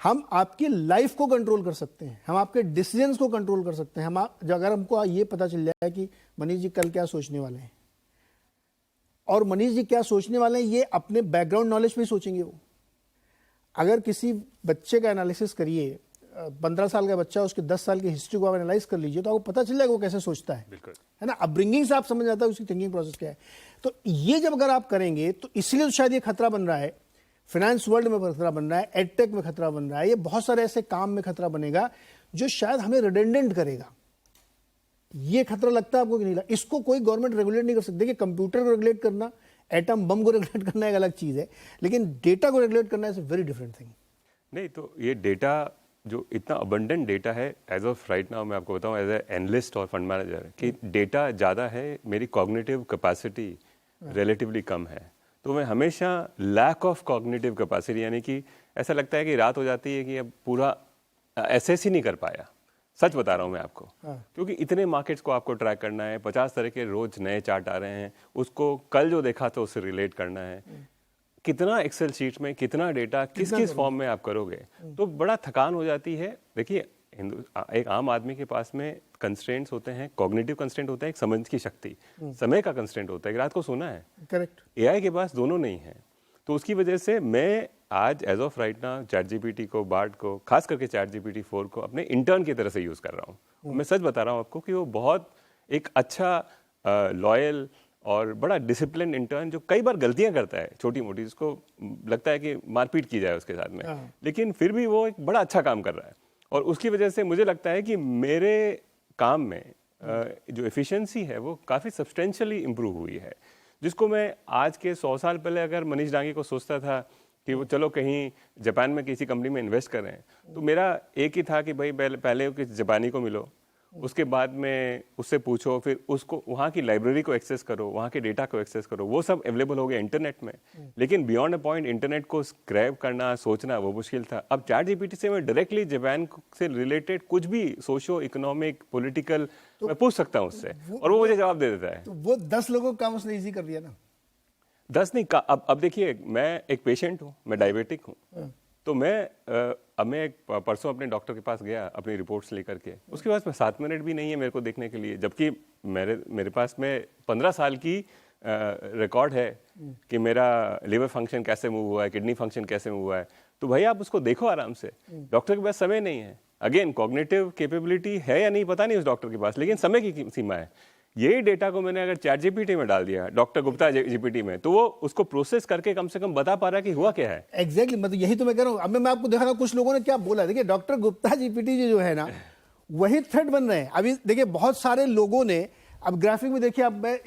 हम आपकी लाइफ को कंट्रोल कर सकते हैं, हम आपके डिसीजंस को कंट्रोल कर सकते हैं। अगर हमको ये पता चल जाए कि मनीष जी कल क्या सोचने वाले हैं, और मनीष जी क्या सोचने वाले हैं ये अपने बैकग्राउंड नॉलेज पे सोचेंगे। वो अगर किसी बच्चे का एनालिसिस करिए, 15 साल का बच्चा, उसके 10 साल की हिस्ट्री को आप एनालाइज कर लीजिए, तो आपको पता चल जाएगा वो कैसे सोचता है। बिल्कुल, है ना। अपब्रिंगिंग से आप समझ जाता है उसकी थिंकिंग प्रोसेस क्या है। तो ये जब अगर आप करेंगे तो इसलिए तो शायद ये खतरा बन रहा है, फाइनेंस वर्ल्ड में खतरा बन रहा है, एडटेक में खतरा बन रहा है, ये बहुत सारे ऐसे काम में खतरा बनेगा जो शायद हमें रिडेंडेंट करेगा। ये खतरा लगता है आपको कि नहीं लगता? इसको कोई गवर्नमेंट रेगुलेट नहीं कर सकती। देखिए, कंप्यूटर को रेगुलेट करना, एटम बम को रेगुलेट करना एक अलग चीज है, लेकिन डेटा को रेगुलेट करना is a very different thing. नहीं तो ये डेटा जो इतना अबंडेंट डेटा है एज ऑफ राइट नाउ, मैं आपको बताऊं एज ए एनालिस्ट और फंड मैनेजर, कि डेटा ज़्यादा है, मेरी कॉग्निटिव कैपेसिटी रिलेटिवली कम है। तो मैं हमेशा लैक ऑफ कॉग्निटिव कैपेसिटी, यानी कि ऐसा लगता है कि रात हो जाती है कि अब पूरा एसेस ही नहीं कर पाया। सच बता रहा हूँ मैं आपको, क्योंकि इतने मार्केट्स को आपको ट्रैक करना है, 50 तरह के रोज नए चार्ट आ रहे हैं, उसको कल जो देखा तो उससे रिलेट करना है, कितना एक्सेल शीट में कितना डेटा किस फॉर्म में आप करोगे, तो बड़ा थकान हो जाती है। देखिए, एक आम आदमी के पास में कंस्ट्रेंट्स होते हैं, कॉग्निटिव कंस्ट्रेंट होता है, एक समझ की शक्ति, समय का कंस्ट्रेंट होता है कि रात को सोना है। करेक्ट। एआई के पास दोनों नहीं है। तो उसकी वजह से मैं आज as of right now ChatGPT को, बार्ड को, खास करके चैट जीपीटी 4 को अपने इंटर्न की तरह से यूज कर रहा हूँ। मैं सच बता रहा हूँ आपको कि वो बहुत एक अच्छा लॉयल और बड़ा डिसिप्लिन इंटर्न, जो कई बार गलतियां करता है छोटी मोटी, जिसको लगता है कि मारपीट की जाए उसके साथ में, लेकिन फिर भी वो एक बड़ा अच्छा काम कर रहा है। और उसकी वजह से मुझे लगता है कि मेरे काम में जो एफिशिएंसी है वो काफ़ी सब्सटेंशियली इम्प्रूव हुई है, जिसको मैं आज के 100 साल पहले अगर मनीष डांगी को सोचता था कि वो चलो कहीं जापान में किसी कंपनी में इन्वेस्ट कर रहे हैं, तो मेरा एक ही था कि भाई पहले किसी जापानी को मिलो, उसके बाद में उससे पूछो, फिर उसको वहाँ की लाइब्रेरी को एक्सेस करो, वहाँ के डेटा को एक्सेस करो, वो सब अवेलेबल हो गया इंटरनेट में। लेकिन बियॉन्ड अ पॉइंट इंटरनेट को स्क्रैप करना, सोचना वो मुश्किल था। अब चैट जीपीटी से मैं डायरेक्टली जापान से रिलेटेड कुछ भी सोशो इकोनॉमिक पॉलिटिकल मैं पूछ सकता हूँ उससे, और वो मुझे जवाब दे देता है। तो वो 10 लोगों का काम उसने इजी कर दिया ना। 10 नहीं, अब देखिए, मैं एक पेशेंट हूँ, मैं डायबिटिक हूँ, तो अब मैं एक परसों अपने डॉक्टर के पास गया अपनी रिपोर्ट्स लेकर के, उसके पास में 7 मिनट भी नहीं है मेरे को देखने के लिए, जबकि मेरे पास में 15 साल की रिकॉर्ड है कि मेरा लिवर फंक्शन कैसे मूव हुआ है, किडनी फंक्शन कैसे मूव हुआ है। तो भाई आप उसको देखो आराम से, डॉक्टर के पास समय नहीं है। अगेन कॉग्निटिव कैपेबिलिटी है या नहीं पता नहीं उस डॉक्टर के पास, लेकिन समय की सीमा है। यही डेटा को मैंने अगर चैट जीपीटी में डाल दिया, डॉक्टर गुप्ता जीपीटी में, तो वो उसको प्रोसेस करके कम से कम बता पा रहा है कि हुआ क्या है। एग्जैक्टली, मतलब यही तो मैं कह रहा हूँ। अब मैं आपको दिखा रहा हूँ कुछ लोगों ने क्या बोला। देखिए डॉक्टर गुप्ता जीपीटी जो है ना, वही थ्रेड बन रहे हैं अभी। देखिए बहुत सारे लोगों ने, अब ग्राफिक में देखिए, अब मैं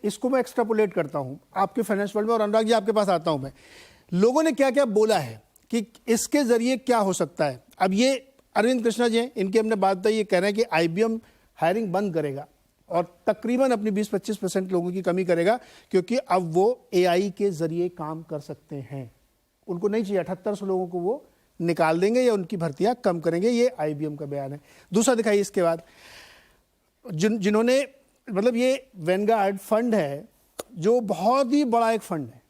इसको मैं एक्सट्रापोलेट करता हूँ आपके फाइनेंस वर्ल्ड में, और अनुराग जी आपके पास आता हूँ मैं। लोगों ने क्या क्या बोला है कि इसके जरिए क्या हो सकता है। अब ये अरविंद कृष्णा जी हैं, इनकी हमने बात बताई, ये कह रहे हैं कि IBM हायरिंग बंद करेगा और तकरीबन अपनी 20-25% लोगों की कमी करेगा, क्योंकि अब वो AI के जरिए काम कर सकते हैं। उनको नहीं चाहिए 7800 लोगों को वो निकाल देंगे या उनकी भर्तियां कम करेंगे। ये IBM का बयान है। दूसरा दिखाइए इसके बाद, जिन्होंने, मतलब ये वैनगार्ड फंड है जो बहुत ही बड़ा एक फंड है,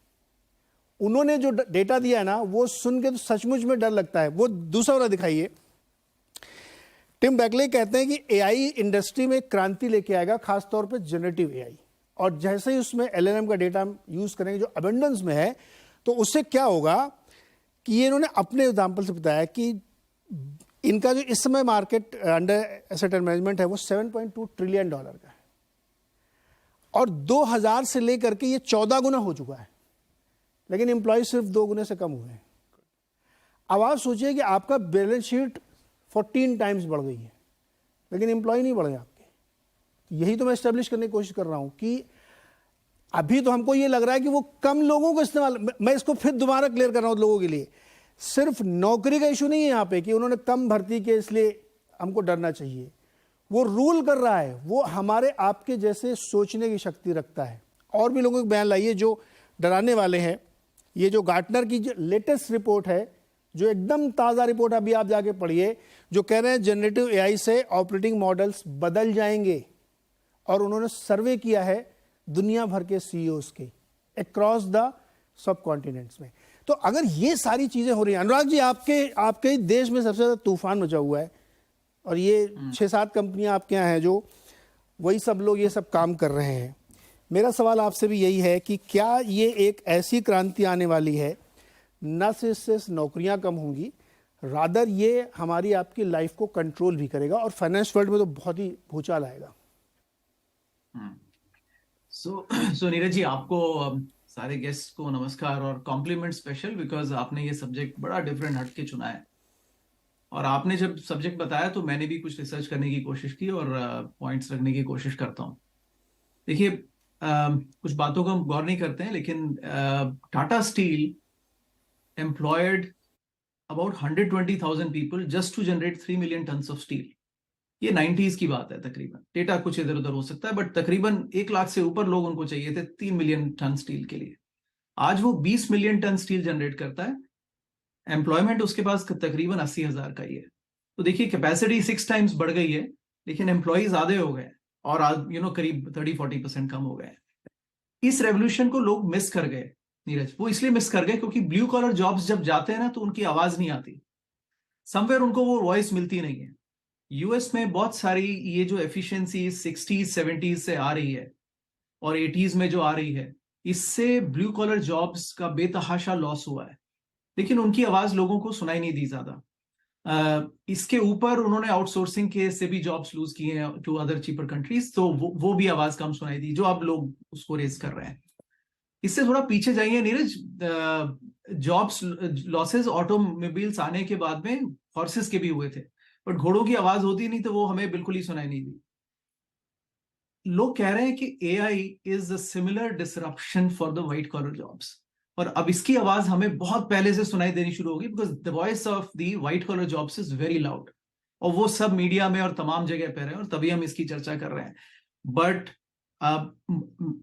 उन्होंने जो डेटा दिया है ना, वो सुन के तो सचमुच में डर लगता है। वो दूसरा वाला दिखाइए। टिम बैकले कहते हैं कि AI इंडस्ट्री में क्रांति लेके आएगा, खासतौर पे जनरेटिव AI। और जैसे ही उसमें LLM का डेटा यूज करेंगे जो अबेंडेंस में है, तो उससे क्या होगा कि ये इन्होंने अपने एग्जाम्पल से बताया कि इनका जो इस समय मार्केट अंडर एसेट मैनेजमेंट है वो $7.2 ट्रिलियन का है, और 2000 से लेकर के ये 14 गुना हो चुका है, लेकिन एम्प्लॉय सिर्फ 2 गुने से कम हुए हैं। अब आप सोचिए कि आपका बैलेंस शीट 14 टाइम्स बढ़ गई है, लेकिन एम्प्लॉय नहीं बढ़े आपके। यही तो मैं एस्टेब्लिश करने की कोशिश कर रहा हूं कि अभी तो हमको ये लग रहा है कि वो कम लोगों को इस्तेमाल, मैं इसको फिर दोबारा क्लियर कर रहा हूं लोगों के लिए। सिर्फ नौकरी का इशू नहीं है यहाँ पे कि उन्होंने कम भर्ती के इसलिए हमको डरना चाहिए। वो रूल कर रहा है, वो हमारे आपके जैसे सोचने की शक्ति रखता है। और भी लोगों के बयान लाइए जो डराने वाले हैं। ये जो गार्टनर की जो लेटेस्ट रिपोर्ट है, जो एकदम ताज़ा रिपोर्ट, अभी आप जाके पढ़िए, जो कह रहे हैं जनरेटिव AI से ऑपरेटिंग मॉडल्स बदल जाएंगे। और उन्होंने सर्वे किया है दुनिया भर के CEOs के अक्रॉस द सब कॉन्टिनेंट्स में। तो अगर ये सारी चीज़ें हो रही हैं, अनुराग जी, आपके देश में सबसे ज़्यादा तूफान मचा हुआ है, और ये 6-7 कंपनियां आपके यहाँ हैं जो वही सब लोग ये सब काम कर रहे हैं। मेरा सवाल आपसे भी यही है कि क्या ये एक ऐसी क्रांति आने वाली है, न सिर्फ से नौकरियां कम होंगी, रादर ये हमारी आपकी लाइफ को कंट्रोल भी करेगा, और फाइनेंस वर्ल्ड में तो बहुत ही भूचाल आएगा। सो नीरज जी, आपको सारे गेस्ट को नमस्कार और कॉम्प्लीमेंट स्पेशल, बिकॉज आपने ये सब्जेक्ट बड़ा डिफरेंट हटके चुना है। और आपने जब सब्जेक्ट बताया तो मैंने भी कुछ रिसर्च करने की कोशिश की और पॉइंट्स रखने की कोशिश करता हूँ। देखिए, कुछ बातों को हम गौर नहीं करते हैं, लेकिन Tata steel employed about 120,000 people just to generate 3 million tons of steel। ये 90s की बात है तकरीबन, डेटा कुछ इधर उधर हो सकता है, बट तकरीबन 1 लाख से ऊपर लोग उनको चाहिए थे 3 मिलियन टन स्टील के लिए। आज वो 20 मिलियन टन स्टील जनरेट करता है, एम्प्लॉयमेंट उसके पास तकरीबन 80,000 का ही है। तो देखिए, कैपेसिटी 6 टाइम्स बढ़ गई है, लेकिन एम्प्लॉयज आधे हो गए, और करीब 30-40% कम हो गए। इस रेवोल्यूशन को लोग मिस कर गए नीरज। वो इसलिए मिस कर गए क्योंकि ब्लू कॉलर जॉब्स जब जाते हैं ना, तो उनकी आवाज नहीं आती, समवेयर उनको वो वॉइस मिलती नहीं है। यूएस में बहुत सारी ये जो एफिशिएंसी 60s 70s से आ रही है और 80s में जो आ रही है, इससे ब्लू कॉलर जॉब्स का बेतहाशा लॉस हुआ है, लेकिन उनकी आवाज लोगों को सुनाई नहीं दी ज्यादा। इसके ऊपर उन्होंने आउटसोर्सिंग के से भी जॉब्स लूज किए हैं टू अदर चीपर कंट्रीज, तो वो भी आवाज कम सुनाई दी, जो अब लोग उसको रेज कर रहे हैं। इससे थोड़ा पीछे जाइए नीरज, जॉब्स लॉसेस ऑटोमोबाइल्स आने के बाद में हॉर्सेस के भी हुए थे, बट घोड़ों की आवाज होती नहीं, तो वो हमें बिल्कुल ही सुनाई नहीं दी। लोग कह रहे हैं कि AI is a similar disruption for the white collar jobs, और अब इसकी आवाज हमें बहुत पहले से सुनाई देनी शुरू होगी, because the voice of the white collar jobs is very loud, और वो सब मीडिया में और तमाम जगह पे रहे, और तभी हम इसकी चर्चा कर रहे हैं. बट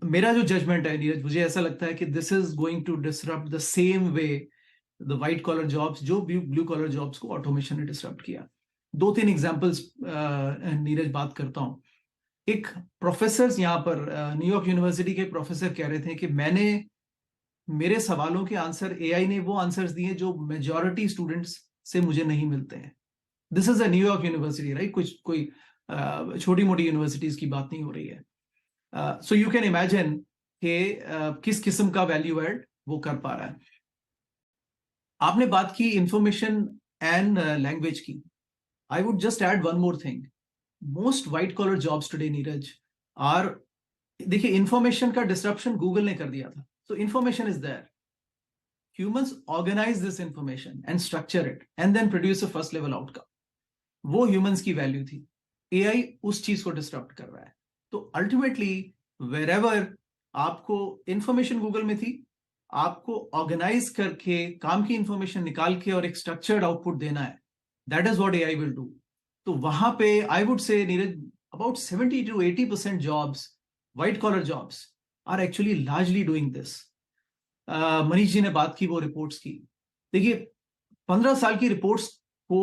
मेरा जो जजमेंट है नीरज, मुझे ऐसा लगता है कि this is going to disrupt the same way the white collar jobs, जो ब्लू कॉलर जॉब्स को ऑटोमेशन ने डिसरप्ट किया. 2-3 एग्जांपल्स नीरज बात करता हूं. एक प्रोफेसर यहाँ पर न्यूयॉर्क यूनिवर्सिटी के प्रोफेसर कह रहे थे कि मेरे सवालों के आंसर एआई ने वो आंसर्स दिए जो मेजॉरिटी स्टूडेंट्स से मुझे नहीं मिलते हैं. This is a New York university, right? कोई छोटी मोटी यूनिवर्सिटीज की बात नहीं हो रही है. सो यू कैन इमेजिन कि किस किस्म का वैल्यू एड वो कर पा रहा है. आपने बात की इंफॉर्मेशन एंड लैंग्वेज की. I would just add one more thing. Most white collar jobs today Neeraj are, देखिए इंफॉर्मेशन का डिस्ट्रप्शन गूगल ने कर दिया था. So information is there. Humans organize this information and structure it and then produce a first level outcome. वो humans की वैल्यू थी. AI उस चीज को डिस्टर्ब कर रहा है. तो अल्टीमेटली wherever आपको इंफॉर्मेशन गूगल में थी, आपको ऑर्गेनाइज करके काम की इंफॉर्मेशन निकाल के और एक स्ट्रक्चर्ड आउटपुट देना है. That is what AI will do. तो वहां पे I would say Neeraj about 70 to 80% jobs, white collar jobs, are actually largely doing this. Manish ji ने बात की वो रिपोर्ट्स की. देखिए 15 साल की रिपोर्ट्स को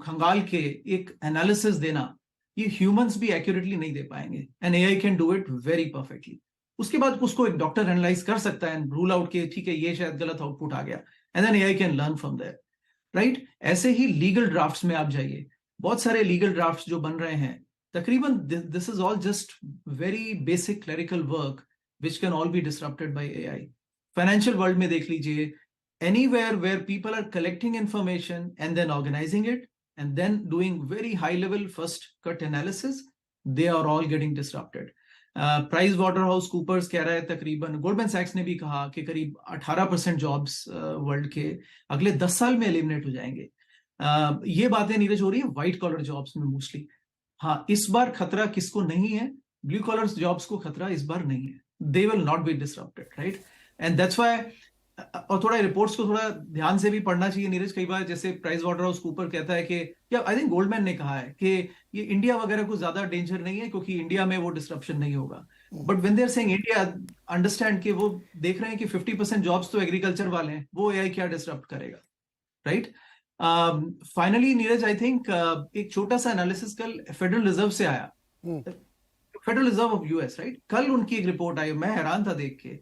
खंगाल के एक एनालिसिस देना, ये ह्यूमंस भी एक्यूरेटली नहीं दे पाएंगे, and AI can do it very perfectly. उसके बाद उसको एक डॉक्टर एनालाइज कर सकता है एंड रूल आउट के ठीक है ये शायद गलत आउटपुट आ गया, and then AI can learn from there, right? ऐसे ही लीगल ड्राफ्ट्स में आप जाइए, बहुत सारे लीगल ड्राफ्ट्स जो बन रहे हैं, तकरीबन this is all just very basic clerical work which can all B disrupted bye AI. Financial world में देख लीजिए, anywhere where people are collecting information and then organizing it and then doing very high level first cut analysis, they are all getting disrupted. Price Waterhouse Coopers कह रहा है, तकरीबन गोल्डमैन सैक्स ने भी कहा कि करीब 18% जॉब्स वर्ल्ड के अगले 10 साल में एलिमिनेट हो जाएंगे. ये बातें नीरज हो रही है व्हाइट कॉलर जॉब्स में मोस्टली. हाँ, इस बार खतरा किसको नहीं है? ब्लू कॉलर जॉब्स को खतरा इस बार नहीं है. They will not be disrupted, right? And that's why, और थोड़ा रिपोर्ट्स को थोड़ा ध्यान से भी पढ़ना चाहिए नीरज. कई बार जैसे प्राइस वाटरहाउस कूपर कहता है कि, या आई थिंक गोल्डमैन ने कहा है कि ये इंडिया वगैरह को ज्यादा डेंजर नहीं है क्योंकि इंडिया में वो डिसरप्शन नहीं होगा. But when they are saying India, understand कि वो देख रहे हैं कि 50% जॉब्स तो एग्रीकल्चर वाले हैं, वो एआई क्या डिसरप्ट करेगा, right? Finally Neeraj, I think एक छोटा सा एनालिसिस कल फेडरल रिजर्व से आया, federal reserve of US, right? कल उनकी एक रिपोर्ट आई, मैं हैरान था देख के.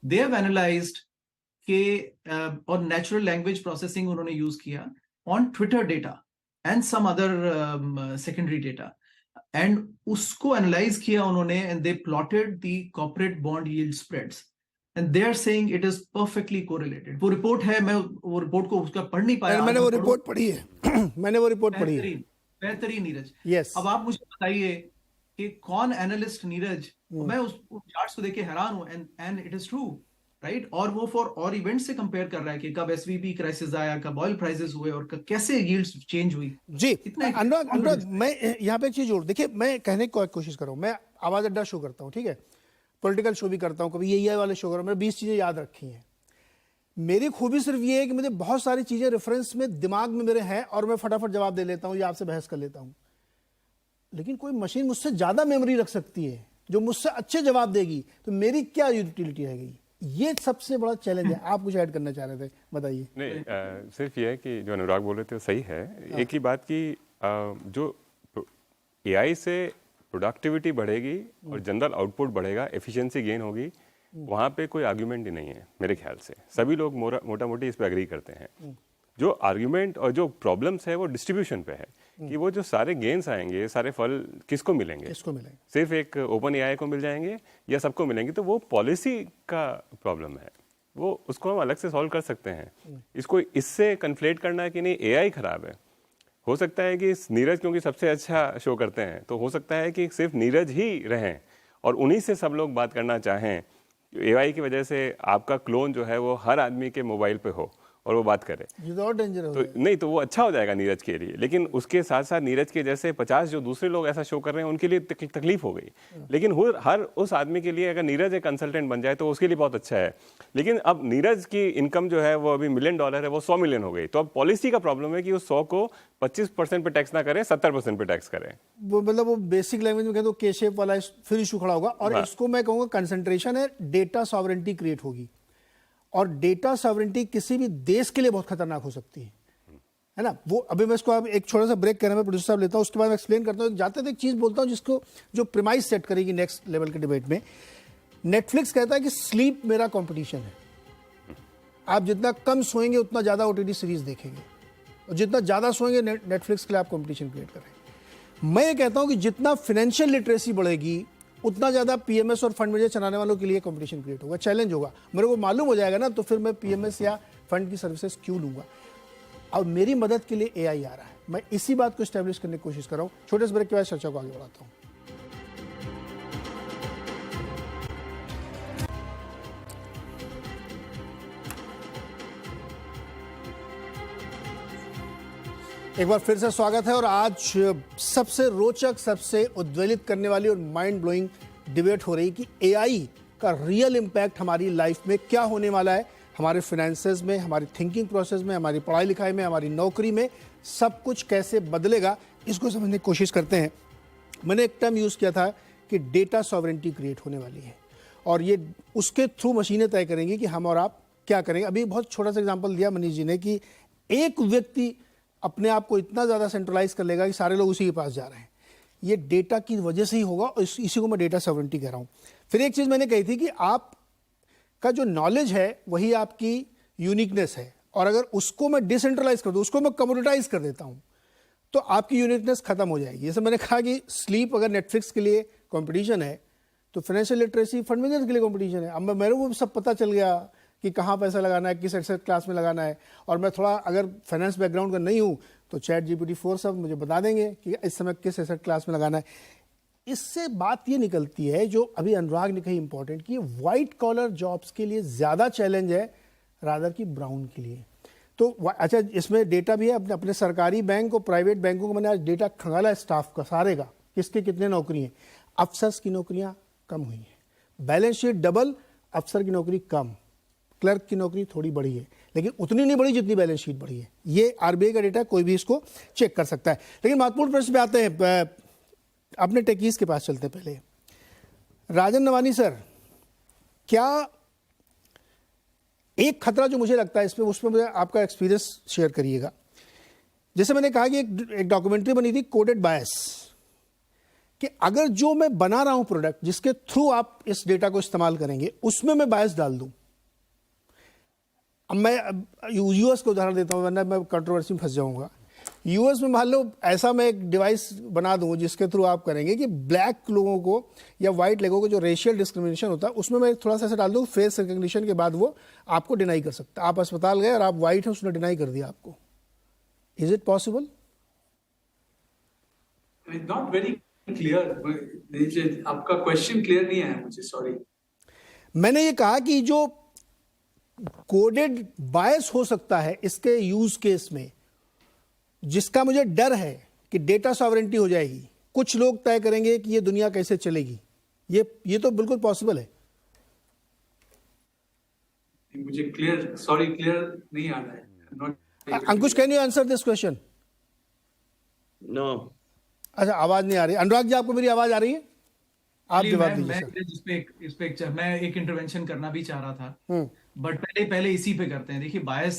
दे हैव एनालाइज्ड के और नेचुरल लैंग्वेज प्रोसेसिंग उन्होंने यूज किया on Twitter data and some other secondary data, and उसको एनालाइज किया उन्होंने, and they plotted the corporate bond yield spreads, and they are saying it is perfectly correlated. वो रिपोर्ट है, मैं वो रिपोर्ट को उसका पढ़ नहीं पाया. मैंने वो रिपोर्ट पढ़ी है. मैंने वो रिपोर्ट पढ़ी है. बेहतरीन नीरज. यस. अब आप मुझे बताइए कि कौन एनालिस्ट नीरज, मैं उस चार्ट्स को देख के हैरान हूं, and it is true, right? और वो फॉर और इवेंट से कंपेयर कर रहा है कि कब एसवीबी क्राइसिस आया, कब ऑयल प्राइसेस हुए, और कैसे यील्ड्स चेंज हुई. जी अनुराग, मैं यहाँ पे एक चीज जोड़, देखिए मैं कहने की कोशिश कर रहा हूँ, मैं आवाज अड्डा शो करता हूँ, ठीक है, पॉलिटिकल शो भी करता हूँ, कभी ये वाले शो कर रहा हूँ, मैंने 20 चीजें याद रखी हैं. मेरी खूबी सिर्फ ये है कि मुझे बहुत सारी चीजें रेफरेंस में दिमाग में मेरे हैं और मैं फटाफट जवाब दे लेता हूँ या आपसे बहस कर लेता हूँ. लेकिन कोई मशीन मुझसे ज्यादा मेमोरी रख सकती है जो मुझसे अच्छे जवाब देगी, तो मेरी क्या यूटिलिटी रहेगी? ये सबसे बड़ा चैलेंज है. आप कुछ ऐड करना चाह रहे थे, बताइए. नहीं, सिर्फ ये है कि जो अनुराग बोल रहे थे सही है. एक ही बात की जो एआई से प्रोडक्टिविटी बढ़ेगी और जनरल आउटपुट बढ़ेगा, एफिशिएंसी गेन होगी, वहाँ पे कोई आर्ग्यूमेंट ही नहीं है मेरे ख्याल से. सभी लोग मोटा मोटी इस पे एग्री करते हैं. जो आर्ग्यूमेंट और जो प्रॉब्लम्स है वो डिस्ट्रीब्यूशन पे है कि वो जो सारे गेन्स आएंगे, सारे फल किसको मिलेंगे? सिर्फ एक ओपन एआई को मिल जाएंगे या सबको मिलेंगे? तो वो पॉलिसी का प्रॉब्लम है, वो उसको हम अलग से सॉल्व कर सकते हैं. इसको इससे कन्फ्लेट करना है कि नहीं एआई खराब है. हो सकता है कि नीरज क्योंकि सबसे अच्छा शो करते हैं, तो हो सकता है कि सिर्फ नीरज ही रहें और उन्हीं से सब लोग बात करना चाहें. एआई की वजह से आपका क्लोन जो है वो हर आदमी के मोबाइल पे हो और वो बात करे ये तो और डेंजर तो नहीं, तो वो अच्छा हो जाएगा नीरज के लिए। लेकिन उसके साथ साथ नीरज के जैसे 50 जो दूसरे लोग ऐसा शो कर रहे हैं उनके लिए तकलीफ हो गई। लेकिन हर उस आदमी के लिए अगर नीरज एक कंसल्टेंट बन जाए तो उसके लिए बहुत अच्छा है। लेकिन अब नीरज की इनकम जो है वो अभी $1 मिलियन है, वो 100 मिलियन हो गई। तो अब पॉलिसी का प्रॉब्लम है कि उस 100 को 25% पे टैक्स ना करें, 70% पे टैक्स करें। वो मतलब वो बेसिक लैंग्वेज में कहते के शेप वाला फिर इशू खड़ा होगा। और इसको मैं कहूँगा कंसंट्रेशन है, डेटा सॉवरेंटी क्रिएट होगी। और डेटा सॉवरेंटी किसी भी देश के लिए बहुत खतरनाक हो सकती है ना। वो अभी मैं इसको अब एक छोटा सा ब्रेक करने में प्रोड्यूसर साहब लेता हूँ, उसके बाद मैं एक्सप्लेन करता हूँ। जाते थे एक चीज़ बोलता हूँ जिसको जो प्रीमाइस सेट करेगी नेक्स्ट लेवल के डिबेट में। नेटफ्लिक्स कहता है कि स्लीप मेरा कंपटीशन है। आप जितना कम सोएंगे उतना ज़्यादा OTT सीरीज देखेंगे, और जितना ज़्यादा सोएंगे नेटफ्लिक्स के लिए आप कंपटीशन क्रिएट कर रहे हैं। मैं ये कहता हूँ कि जितना फाइनेंशियल लिटरेसी बढ़ेगी उतना ज़्यादा PMS और फंड मैनेजर चलाने वालों के लिए कंपटीशन क्रिएट होगा, चैलेंज होगा। मेरे को मालूम हो जाएगा ना, तो फिर मैं PMS या फंड की सर्विसेज क्यों लूँगा। और मेरी मदद के लिए AI आ रहा है। मैं इसी बात को इस्टेब्लिश करने की कोशिश कर रहा हूँ। छोटे से ब्रेक के बाद चर्चा को आगे बढ़ाता हूँ। एक बार फिर से स्वागत है। और आज सबसे रोचक, सबसे उद्वेलित करने वाली और माइंड ब्लोइंग डिबेट हो रही कि AI का रियल इम्पैक्ट हमारी लाइफ में क्या होने वाला है, हमारे फाइनेंसेस में, हमारी थिंकिंग प्रोसेस में, हमारी पढ़ाई लिखाई में, हमारी नौकरी में, सब कुछ कैसे बदलेगा, इसको समझने की कोशिश करते हैं। मैंने एक टर्म यूज़ किया था कि डेटा सॉवरेंटी क्रिएट होने वाली है, और ये उसके थ्रू मशीनें तय करेंगी कि हम और आप क्या करेंगे। अभी बहुत छोटा सा एग्जाम्पल दिया मनीष जी ने कि एक व्यक्ति अपने आप को इतना ज़्यादा सेंट्रलाइज कर लेगा कि सारे लोग उसी के पास जा रहे हैं। ये डेटा की वजह से ही होगा, और इसी को मैं डेटा सॉवरेंटी कह रहा हूँ। फिर एक चीज़ मैंने कही थी कि आप का जो नॉलेज है वही आपकी यूनिकनेस है, और अगर उसको मैं डिसेंट्रलाइज कर दूँ, उसको मैं कमोडिटाइज कर देता हूँ, तो आपकी यूनिकनेस खत्म हो जाएगी। जैसे मैंने कहा कि स्लीप अगर नेटफ्लिक्स के लिए कंपटीशन है, तो फाइनेंशियल लिटरेसी फंड मैनेजर के लिए कंपटीशन है। अब मेरे को सब पता चल गया कि कहाँ पैसा लगाना है, किस एसेट क्लास में लगाना है। और मैं थोड़ा अगर फाइनेंस बैकग्राउंड का नहीं हूँ तो ChatGPT-4 सब मुझे बता देंगे कि इस समय किस एसेट क्लास में लगाना है। इससे बात ये निकलती है, जो अभी अनुराग ने कही इंपॉर्टेंट, कि वाइट कॉलर जॉब्स के लिए ज़्यादा चैलेंज है रादर की ब्राउन के लिए। तो अच्छा, इसमें डेटा भी है। अपने सरकारी बैंक और प्राइवेट बैंकों को मैंने आज डेटा खंगाला है स्टाफ का सारे का, किसके कितने नौकरी हैं। अफसर्स की नौकरियाँ कम हुई हैं, बैलेंस शीट डबल, अफसर की नौकरी कम, क्लर्क की नौकरी थोड़ी बढ़ी है, लेकिन उतनी नहीं बढ़ी जितनी बैलेंस शीट बढ़ी है। ये RBI का डेटा, कोई भी इसको चेक कर सकता है। लेकिन महत्वपूर्ण प्रश्न पे आते हैं, अपने टेकीज के पास चलते हैं। पहले राजन नवानी सर, क्या एक खतरा जो मुझे लगता है इसमें, उसमें मुझे आपका एक्सपीरियंस शेयर करिएगा। जैसे मैंने कहा कि एक डॉक्यूमेंट्री बनी थी कोडेड बायस, कि अगर जो मैं बना रहा हूं प्रोडक्ट जिसके थ्रू आप इस डेटा को इस्तेमाल करेंगे, उसमें मैं बायस डाल दूं। अब मैं US को उदाहरण देता हूं, वरना मैं कंट्रोवर्सी में फंस जाऊंगा। US में मान लो ऐसा मैं एक डिवाइस बना दूं जिसके थ्रू आप करेंगे कि ब्लैक लोगों को या वाइट लोगों को जो रेशियल डिस्क्रिमिनेशन होता है, उसमें मैं थोड़ा सा ऐसा डाल दूं, फेस रिकग्निशन के बाद वो आपको डिनाई कर सकता है। आप अस्पताल गए और आप वाइट हैं, उसने डिनाई कर दिया आपको। Is it possible? Not very clear, आपका क्वेश्चन क्लियर नहीं है मुझे, सॉरी। मैंने ये कहा कि जो कोडेड बायस हो सकता है इसके यूज केस में, जिसका मुझे डर है कि डेटा सॉवरेंटी हो जाएगी, कुछ लोग तय करेंगे कि ये दुनिया कैसे चलेगी, ये तो बिल्कुल पॉसिबल है। मुझे क्लियर नहीं आ रहा है। Ankush, can you answer this question? No. अच्छा, आवाज नहीं आ रही। अनुराग जी, आपको मेरी आवाज आ रही है? आप जवाब दीजिए सर। इस पे मैं एक इंटरवेंशन करना भी चाह रहा था, बट पहले इसी पे करते हैं। देखिए, बायस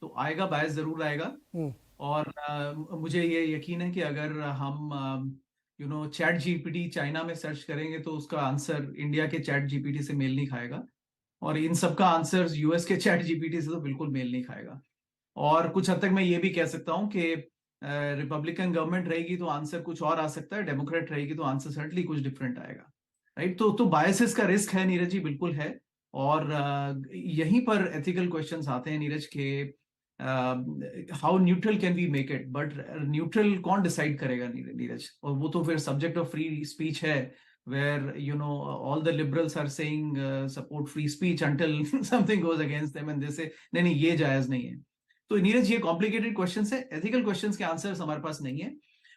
तो आएगा, बायस जरूर आएगा। और मुझे ये यकीन है कि अगर हम ChatGPT चाइना में सर्च करेंगे तो उसका आंसर इंडिया के ChatGPT से मेल नहीं खाएगा, और इन सब का आंसर US के ChatGPT से तो बिल्कुल मेल नहीं खाएगा। और कुछ हद तक मैं ये भी कह सकता हूँ कि रिपब्लिकन गवर्नमेंट रहेगी तो आंसर कुछ और आ सकता है, डेमोक्रेट रहेगी तो आंसर सर्टनली कुछ डिफरेंट आएगा, राइट। तो बायसेस का रिस्क है नीरज जी, बिल्कुल है। और यहीं पर एथिकल क्वेश्चंस आते हैं नीरज के, how neutral can we make it. But neutral कौन डिसाइड करेगा नीरज? और वो तो फिर सब्जेक्ट ऑफ फ्री स्पीच है, where all the liberals are saying support free speech until something goes against them and they say नहीं ये जायज नहीं है. तो नीरज ये कॉम्प्लिकेटेड क्वेश्चंस है, एथिकल क्वेश्चंस के आंसर्स हमारे पास नहीं है,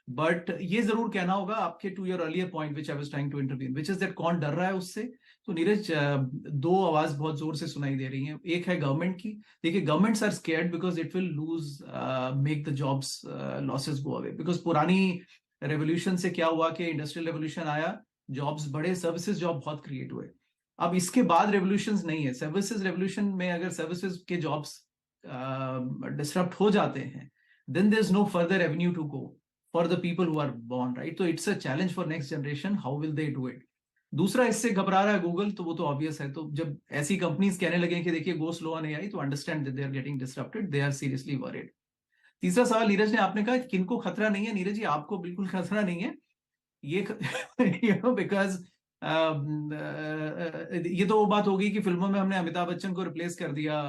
बट ये जरूर कहना होगा आपके to your earlier point which I was trying to intervene, which is that कौन डर रहा है उससे. तो नीरज दो आवाज बहुत जोर से सुनाई दे रही हैं. एक है गवर्नमेंट की. देखिए governments are scared because it will lose make the jobs losses go away. Because पुरानी रेवोल्यूशन से क्या हुआ कि इंडस्ट्रियल रेवोल्यूशन आया, जॉब्स बढ़े, सर्विसेज जॉब बहुत क्रिएट हुए. अब इसके बाद रेवोल्यूशंस नहीं है. सर्विसेज रेवोल्यूशन में अगर सर्विसेज के जॉब्स डिसरप्ट हो जाते हैं, then there's no further avenue to go for the people who are born, right? So it's a challenge for next generation. How will they do it? दूसरा, इससे घबरा रहा है गूगल, तो वो तो ऑब्वियस है. तो जब ऐसी कंपनीज कहने लगे कि देखिए गो स्लो ऑन एआई, तो understand that they are getting disrupted, they are seriously worried. तीसरा सवाल नीरज ने आपने कहा किनको खतरा नहीं है. नीरज जी आपको बिल्कुल खतरा नहीं है ये बिकॉज ये तो वो बात होगी कि फिल्मों में हमने अमिताभ बच्चन को रिप्लेस कर दिया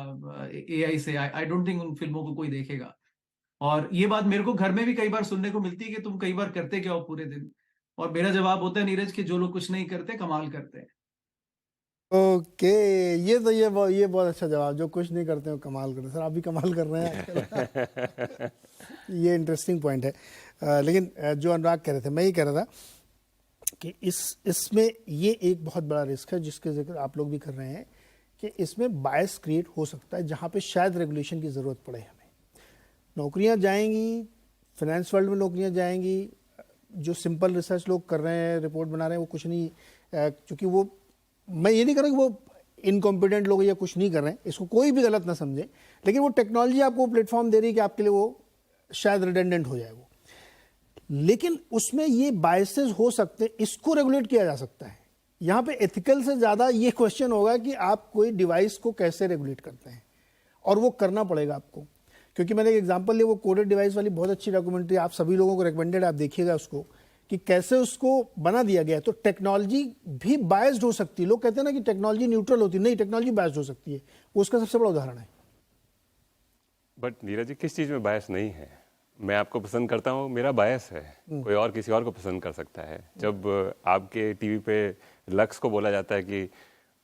एआई से. आई डोंट थिंक उन फिल्मों को कोई देखेगा. और ये बात मेरे को घर में भी कई बार सुनने को मिलती है कि तुम कई बार करते क्या हो पूरे दिन, और मेरा जवाब होता है नीरज कि जो लोग कुछ नहीं करते कमाल करते हैं. ओके, ये बहुत अच्छा जवाब, जो कुछ नहीं करते हो कमाल करते. सर आप भी कमाल कर रहे हैं आजकल. ये इंटरेस्टिंग पॉइंट है. लेकिन जो अनुराग कह रहे थे, मैं ये कह रहा था कि इसमें ये एक बहुत बड़ा रिस्क है जिसके जिक्र आप लोग भी कर रहे हैं कि इसमें बायस क्रिएट हो सकता है, जहाँ पे शायद रेगुलेशन की ज़रूरत पड़े. हमें नौकरियां जाएंगी, फाइनेंस वर्ल्ड में नौकरियां जाएंगी. जो सिंपल रिसर्च लोग कर रहे हैं, रिपोर्ट बना रहे हैं, वो कुछ नहीं, क्योंकि वो, मैं ये नहीं कर रहा कि वो इनकॉम्पिटेंट लोग या कुछ नहीं कर रहे हैं, इसको कोई भी गलत ना समझे, लेकिन वो टेक्नोलॉजी आपको प्लेटफॉर्म दे रही है कि आपके लिए वो शायद रिडेंडेंट हो जाए वो. लेकिन उसमें ये बायसेस हो सकते हैं, इसको रेगुलेट किया जा सकता है. यहाँ पे एथिकल से ज़्यादा ये क्वेश्चन होगा कि आप कोई डिवाइस को कैसे रेगुलेट करते हैं, और वो करना पड़ेगा आपको. क्योंकि मैंने एक एग्जांपल लिया, वो कोडेड डिवाइस वाली बहुत अच्छी डॉक्यूमेंट्री, आप सभी लोगों को रिकमेंडेड, आप देखिएगा उसको कि कैसे उसको बना दिया गया है. तो टेक्नोलॉजी भी बायस्ड हो सकती है. लोग कहते हैं ना कि टेक्नोलॉजी न्यूट्रल होती है, नहीं, टेक्नोलॉजी बायस्ड हो सकती है. वो उसका सबसे बड़ा उदाहरण है. बट नीरज जी किस चीज़ में बायस नहीं है? मैं आपको पसंद करता हूँ, मेरा बायस है, कोई और किसी और को पसंद कर सकता है. जब आपके टीवी पे लक्स को बोला जाता है कि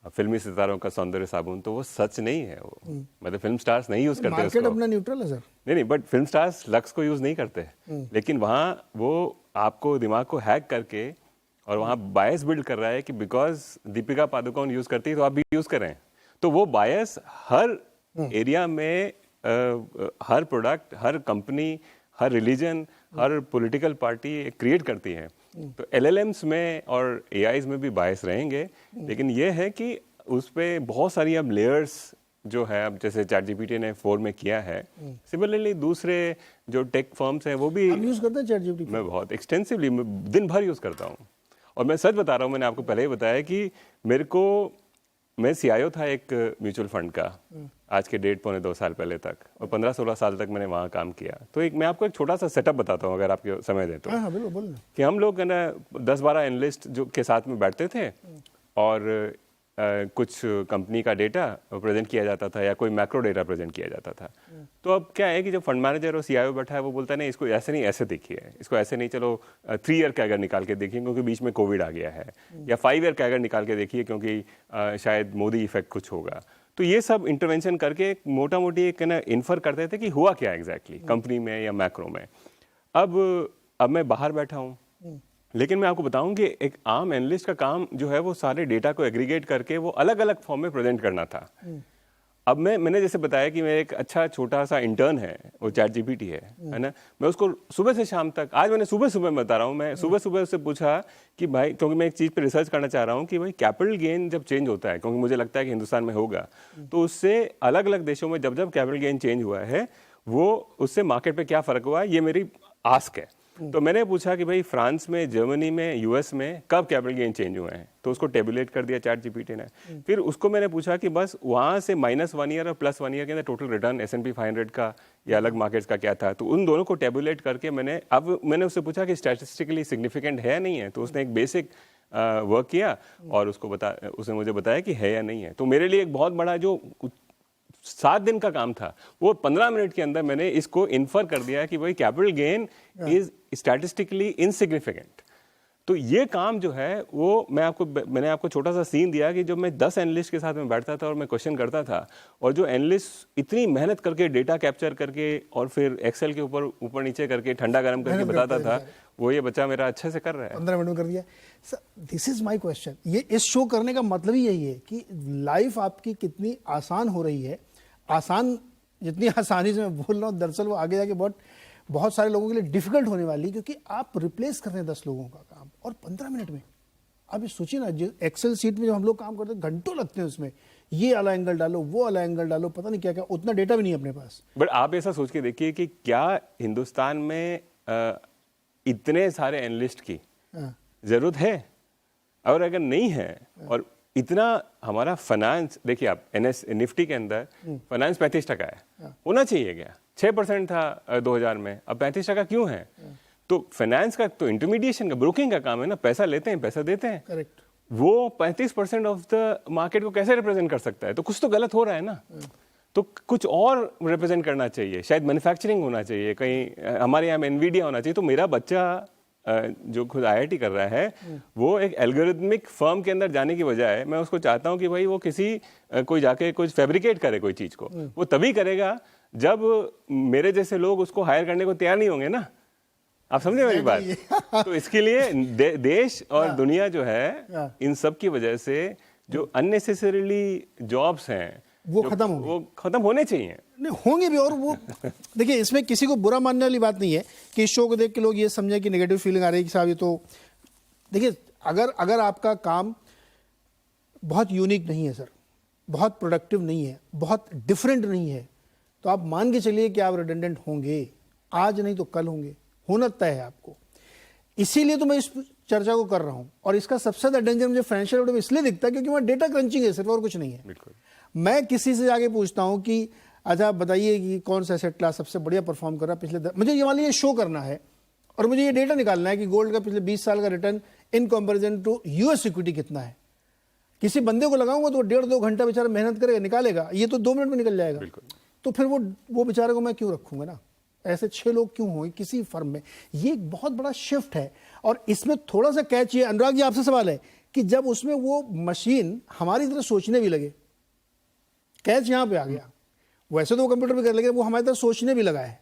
फिल्मी सितारों का सौंदर्य साबुन, तो वो सच नहीं है. वो मतलब फिल्म स्टार्स नहीं यूज करते मार्केट उसको. अपना न्यूट्रल है सर. नहीं, बट फिल्म स्टार्स लक्स को यूज नहीं करते. लेकिन वहाँ वो आपको दिमाग को हैक करके और वहाँ बायस बिल्ड कर रहा है कि बिकॉज दीपिका पादुकोण यूज करती है तो आप भी यूज करें. तो वो बायस हर एरिया में, हर प्रोडक्ट, हर कंपनी, हर रिलीजन, हर पॉलिटिकल पार्टी क्रिएट करती है. तो एलएलएम्स में और एआईज में भी बायस रहेंगे. लेकिन ये है कि उस पे बहुत सारी अब लेयर्स जो है, अब जैसे चैट जीपीटी ने 4 में किया है, सिमिलरली दूसरे जो टेक फर्म्स हैं वो भी. आप यूज करते हैं चैट जीपीटी? मैं बहुत एक्सटेंसिवली, दिन भर यूज करता हूँ. और मैं सच बता रहा हूँ, मैंने आपको पहले ही बताया कि मैं सीआईओ था एक म्यूचुअल फंड का, आज के डेट 2.25 साल पहले तक, और 15-16 साल तक मैंने वहाँ काम किया. तो मैं आपको एक छोटा सा सेटअप बताता हूँ अगर आपके समय दें तो. हाँ, बिल्कुल, बोलिए. कि हम लोग ना 10-12 एनालिस्ट जो के साथ में बैठते थे, और कुछ कंपनी का डेटा प्रेजेंट किया जाता था या कोई मैक्रो डेटा प्रेजेंट किया जाता था. तो अब क्या है कि जो फंड मैनेजर और सीईओ बैठा है वो बोलता है नहीं, इसको ऐसे नहीं, ऐसे देखिए, इसको ऐसे नहीं, चलो 3 ईयर का अगर निकाल के देखिए क्योंकि बीच में कोविड आ गया है, या 5 ईयर का अगर निकाल के देखिए क्योंकि शायद मोदी इफेक्ट कुछ होगा. तो ये सब इंटरवेंशन करके मोटा मोटी एक ना इन्फर करते थे कि हुआ क्या एग्जैक्टली कंपनी में या मैक्रो में. अब मैं बाहर बैठा हूँ, लेकिन मैं आपको बताऊं कि एक आम एनालिस्ट का काम जो है वो सारे डेटा को एग्रीगेट करके वो अलग अलग फॉर्म में प्रेजेंट करना था. अब मैंने जैसे बताया कि मेरा एक अच्छा छोटा सा इंटर्न है, वो चैट जीपीटी है ना. मैं उसको सुबह से शाम तक, आज मैंने सुबह बता रहा हूँ, मैं सुबह उससे पूछा कि भाई, क्योंकि मैं एक चीज़ पे रिसर्च करना चाह रहा हूँ कि भाई कैपिटल गेन जब चेंज होता है, क्योंकि मुझे लगता है कि हिंदुस्तान में होगा, तो उससे अलग अलग देशों में जब कैपिटल गेन चेंज हुआ है, वो उससे मार्केट पे क्या फ़र्क हुआ है, ये मेरी आस्क है. तो मैंने पूछा कि भाई फ्रांस में, जर्मनी में, यूएस में कब कैपिटल गेन चेंज हुए हैं, तो उसको टेबुलेट कर दिया चैट जीपीटी ने. फिर उसको मैंने पूछा कि बस वहाँ से -1 ईयर और +1 ईयर के अंदर टोटल रिटर्न S&P 500 का या अलग मार्केट्स का क्या था. तो उन दोनों को टेबुलेट करके मैंने उससे पूछा कि स्टैटिस्टिकली सिग्निफिकेंट है नहीं है. तो उसने एक बेसिक वर्क किया और उसने मुझे बताया कि है या नहीं है. तो मेरे लिए एक बहुत बड़ा जो 7 दिन का काम था, वो 15 मिनट के अंदर मैंने इसको इन्फर कर दिया कि भाई capital gain is statistically insignificant. तो ये काम जो है वो मैंने आपको छोटा सा सीन दिया कि जब मैं 10 एनालिस्ट के साथ में बैठता था और मैं क्वेश्चन करता था, और जो एनालिस्ट इतनी मेहनत करके डेटा कैप्चर करके और फिर एक्सेल के ऊपर नीचे करके ठंडा गर्म करके बताता था, वो ये बच्चा मेरा अच्छे से कर रहा है। 15 मिनट में कर दिया। This is my question. ये इस शो करने का मतलब ही यही है कि लाइफ आपकी कितनी आसान हो रही है। आसान, जितनी आसानी से मैं बोल रहा हूँ, दरअसल वो आगे जाके बहुत सारे लोगों के लिए डिफिकल्ट होने वाली है, क्योंकि आप रिप्लेस कर रहे हैं 10 लोगों का काम और 15 मिनट में। आप ये सोचिए ना, जो एक्सेल सीट में जो हम लोग काम करते हैं घंटों लगते हैं उसमें, ये वाला एंगल डालो, वो वाला एंगल डालो, पता नहीं क्या क्या, उतना डेटा भी नहीं है अपने पास। बट आप ऐसा सोच के देखिए कि क्या हिंदुस्तान में इतने सारे एनालिस्ट की जरूरत है? और अगर नहीं है, और इतना हमारा फाइनेंस देखिए, आप निफ्टी के अंदर फाइनेंस 35% है, होना चाहिए क्या? 6% था 2000 में, अब 35% क्यों है? तो फाइनेंस का तो इंटरमीडिएशन का, ब्रोकिंग का काम है ना, पैसा लेते हैं, पैसा देते हैं। करेक्ट। वो 35% ऑफ द मार्केट को कैसे रिप्रेजेंट कर सकता है? तो कुछ तो गलत हो रहा है ना। तो कुछ और रिप्रेजेंट करना चाहिए, शायद मैन्युफैक्चरिंग होना चाहिए, कहीं हमारे यहाँ एनवीडिया होना चाहिए। तो मेरा बच्चा जो खुद IIT कर रहा है, वो एक एल्गोरिथमिक फर्म के अंदर जाने की बजाय मैं उसको चाहता हूँ कि भाई वो कोई जाके कुछ फैब्रिकेट करे कोई चीज़ को। वो तभी करेगा जब मेरे जैसे लोग उसको हायर करने को तैयार नहीं होंगे ना। आप समझे मेरी बात? तो इसके लिए देश और दुनिया जो है, इन सब की वजह से जो अननेसेसरीली जॉब्स हैं वो खत्म होने चाहिए। नहीं, होंगे भी। और वो देखिए, इसमें किसी को बुरा मानने वाली बात नहीं है कि इस शो को देख के लोग ये समझे कि नेगेटिव फीलिंग आ रही है कि साहब ये तो, देखिए, अगर आपका काम बहुत यूनिक नहीं है सर, बहुत प्रोडक्टिव नहीं है, बहुत डिफरेंट नहीं है, तो आप मान के चलिए कि आप रिडंडेंट होंगे। आज नहीं तो कल होंगे, होना तय है आपको। इसीलिए तो मैं इस चर्चा को कर रहा हूं। और इसका सबसे ज्यादा डेंजर मुझे फाइनेंशियल वर्ल्ड में इसलिए दिखता है क्योंकि वहां डेटा क्रंचिंग है सिर्फ, और कुछ नहीं है। बिल्कुल। मैं किसी से जाके पूछता हूं कि अच्छा आप बताइए कि कौन सा एसेट क्लास सबसे बढ़िया परफॉर्म कर रहा है पिछले मुझे ये वाली ये शो करना है और मुझे ये डेटा निकालना है कि गोल्ड का पिछले 20 साल का return in comparison to US equity कितना है। किसी बंदे को लगाऊंगा तो 1.5-2 घंटा बेचारा मेहनत करेगा, निकालेगा, ये तो 2 मिनट में निकल जाएगा। तो फिर वो बेचारे को मैं क्यों रखूंगा ना? ऐसे 6 लोग क्यों होंगे किसी फर्म में? ये एक बहुत बड़ा शिफ्ट है। और इसमें थोड़ा सा कैच ये, अनुराग जी आपसे सवाल है कि जब उसमें वो मशीन हमारी तरह सोचने भी लगे, कैच यहां पे आ गया। वैसे तो वो कंप्यूटर पे कर लेगा, वो हमारी तरह सोचने भी लगा है।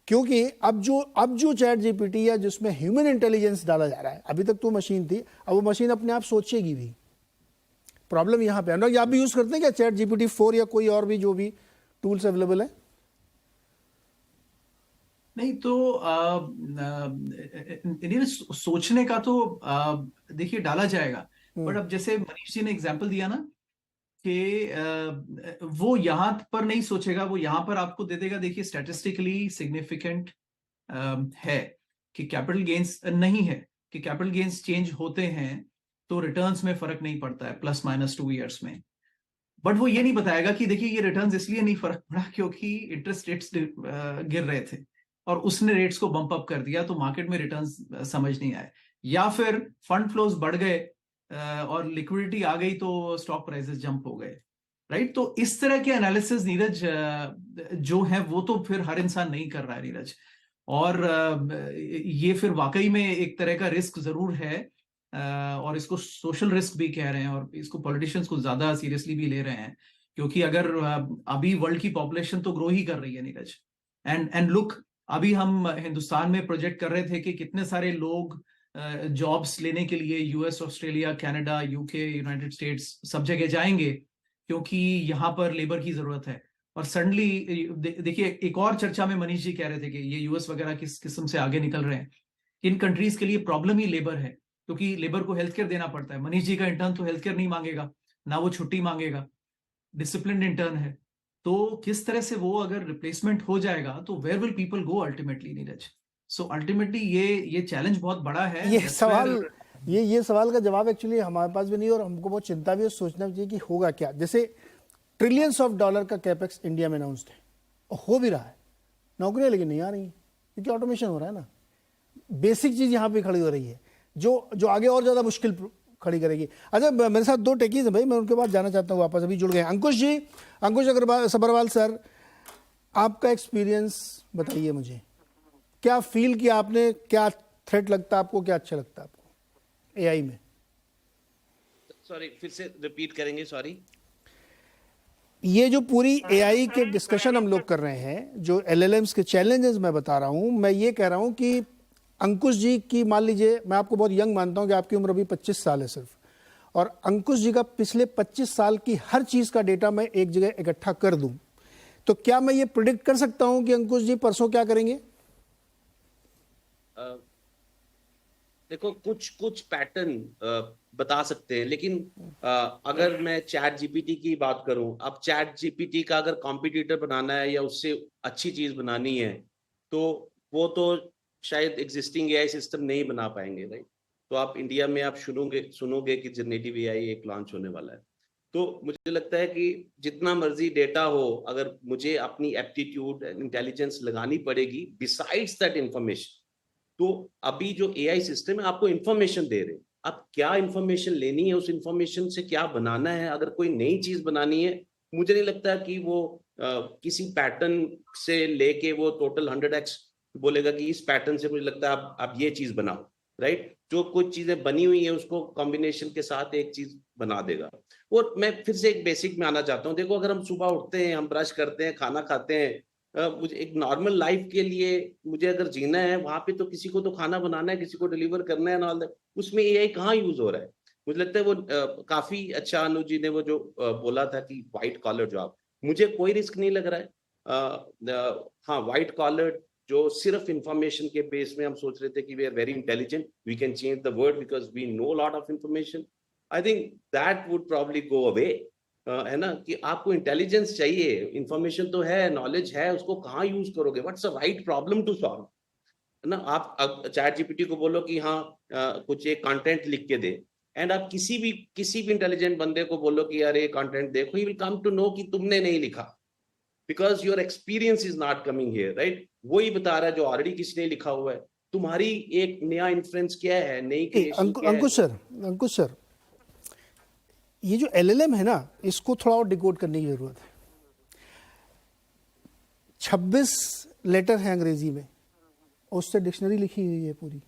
क्योंकि अब जो चैट जीपीटी या जिसमें ह्यूमन इंटेलिजेंस डाला जा रहा है, अभी तक तो मशीन थी, अब वो मशीन अपने आप सोचेगी भी। प्रॉब्लम यहां पे। अनुराग, आप भी यूज करते हैं क्या चैट जीपीटी 4 या कोई और भी जो भी टूल्स अवेलेबल है? नहीं तो सोचने का तो देखिए डाला जाएगा, बट अब जैसे मनीष जी ने एग्जांपल दिया ना कि वो यहां पर नहीं सोचेगा, वो यहां पर आपको दे देगा। देखिए स्टैटिस्टिकली सिग्निफिकेंट है कि कैपिटल गेन्स नहीं है, कि कैपिटल गेन्स चेंज होते हैं तो रिटर्न्स में फर्क नहीं पड़ता है +-2 ईयर्स में। बट वो ये नहीं बताएगा कि देखिए ये रिटर्न्स इसलिए नहीं फर्क पड़ा क्योंकि इंटरेस्ट रेट्स गिर रहे थे और उसने रेट्स को बम्प अप कर दिया तो मार्केट में रिटर्न्स समझ नहीं आए, या फिर फंड फ्लोज बढ़ गए और लिक्विडिटी आ गई तो स्टॉक प्राइसेस जंप हो गए, राइट? तो इस तरह के एनालिसिस नीरज जो है वो तो फिर हर इंसान नहीं कर रहा है नीरज। और ये फिर वाकई में एक तरह का रिस्क जरूर है, और इसको सोशल रिस्क भी कह रहे हैं और इसको पॉलिटिशियंस को ज्यादा सीरियसली भी ले रहे हैं, क्योंकि अगर अभी वर्ल्ड की पॉपुलेशन तो ग्रो ही कर रही है नीरज। एंड लुक, अभी हम हिंदुस्तान में प्रोजेक्ट कर रहे थे कि कितने सारे लोग जॉब्स लेने के लिए US, Australia, Canada, UK, United states सब जगह जाएंगे क्योंकि यहाँ पर लेबर की जरूरत है। और सडनली देखिए एक और चर्चा में मनीष जी कह रहे थे कि ये यूएस वगैरह किस किस्म से आगे निकल रहे हैं। इन कंट्रीज के लिए प्रॉब्लम ही लेबर है, क्योंकि लेबर को हेल्थ केयर देना पड़ता है। मनीष जी का इंटर्न तो हेल्थ केयर नहीं मांगेगा, ना वो छुट्टी मांगेगा, डिसिप्लिन इंटर्न है। तो किस तरह से वो अगर रिप्लेसमेंट हो जाएगा तो where will people go ultimately Neeraj? So ultimately ये चैलेंज बहुत बड़ा है। ये सवाल का जवाब एक्चुअली हमारे पास भी नहीं, और हमको बहुत चिंता भी है, सोचना चाहिए कि होगा क्या। जैसे ट्रिलियंस ऑफ डॉलर का कैपेक्स इंडिया में अनाउंस्ड है और हो भी रहा है, नौकरियां लेकिन नहीं आ रही क्योंकि ऑटोमेशन हो रहा है ना। बेसिक चीज यहाँ पे खड़ी हो रही है जो आगे और ज्यादा मुश्किल खड़ी करेगी। अच्छा, मेरे साथ 2 टेकीज हैं भाई, मैं उनके बाद जाना चाहता हूँ, वापस अभी जुड़ गए। अंकुश जी, अंकुश सब्रवाल सर, आपका एक्सपीरियंस बताइए मुझे, क्या फील किया आपने, क्या थ्रेट लगता है आपको, क्या अच्छा लगता है आपको एआई में? सॉरी, फिर से रिपीट करेंगे, सॉरी। ये जो पूरी एआई के डिस्कशन हम लोग कर रहे हैं, जो एलएलएम्स के चैलेंजेस मैं बता रहा हूं, मैं ये कह रहा हूं कि अंकुश जी की, मान लीजिए मैं आपको बहुत यंग मानता हूं कि आपकी उम्र अभी 25 साल है सिर्फ, और अंकुश जी का पिछले 25 साल की हर चीज का डेटा मैं एक जगह इकट्ठा कर दूं, तो क्या मैं ये प्रिडिक्ट कर सकता हूं कि अंकुश जी परसों क्या करेंगे? देखो, कुछ पैटर्न बता सकते हैं, लेकिन अगर मैं चैट जीपीटी की बात करूं, अब चैट जीपीटी का अगर कॉम्पिटिटर बनाना है या उससे अच्छी चीज बनानी है, तो वो तो शायद एग्जिस्टिंग एआई सिस्टम नहीं बना पाएंगे, राइट? तो आप इंडिया में आप सुनोगे कि जनरेटिव एआई एक लॉन्च होने वाला है। तो मुझे लगता है कि जितना मर्जी डेटा हो, अगर मुझे अपनी एप्टीट्यूड इंटेलिजेंस लगानी पड़ेगी बिसाइड्स दैट इंफॉर्मेशन। तो अभी जो एआई सिस्टम है आपको इंफॉर्मेशन दे रहे हैं, आप क्या इंफॉर्मेशन लेनी है, उस इंफॉर्मेशन से क्या बनाना है। अगर कोई नई चीज बनानी है, मुझे नहीं लगता कि वो किसी पैटर्न से लेके वो टोटल 100x बोलेगा कि इस पैटर्न से मुझे लगता है आप ये चीज बनाओ, राइट? जो कुछ चीजें बनी हुई है उसको कॉम्बिनेशन के साथ एक चीज बना देगा। और मैं फिर से एक बेसिक में आना चाहता हूँ। देखो, अगर हम सुबह उठते हैं, हम ब्रश करते हैं, खाना खाते हैं, मुझे एक नॉर्मल लाइफ के लिए मुझे अगर जीना है, वहां पे तो किसी को तो खाना बनाना है, किसी को डिलीवर करना है, ऑल दैट। उसमें एआई कहाँ यूज हो रहा है? मुझे लगता है वो काफी अच्छा अनुज जी ने वो जो बोला था कि व्हाइट कॉलर जॉब, मुझे कोई रिस्क नहीं लग रहा है। हाँ, व्हाइट कॉलर जो सिर्फ इंफॉर्मेशन के बेस में हम सोच रहे थे कि we are very intelligent, we can change the world because we know lot of information, I think that would probably go away. है ना, कि आपको इंटेलिजेंस चाहिए, इंफॉर्मेशन तो है, नॉलेज है, उसको कहाँ यूज करोगे, what's the right problem to solve, है ना? आप अब चैट जीपीटी को बोलो कि हाँ कुछ एक कंटेंट लिख के दे, एंड आप किसी भी इंटेलिजेंट बंदे को बोलो कि यार ये कंटेंट देखो, he will come to know कि तुमने नहीं लिखा, because your experience is not coming here, right? वो ही बता रहा है जो ऑलरेडी किसने लिखा हुआ है। तुम्हारी एक नया इन्फ्लुएंस क्या है, नई क्रिएशन क्या है? अंकुश सर, ये जो एलएलएम है ना, इसको थोड़ा और डिकोड करने की जरूरत है। 26 लेटर है अंग्रेजी में, उससे डिक्शनरी लिखी हुई है पूरी,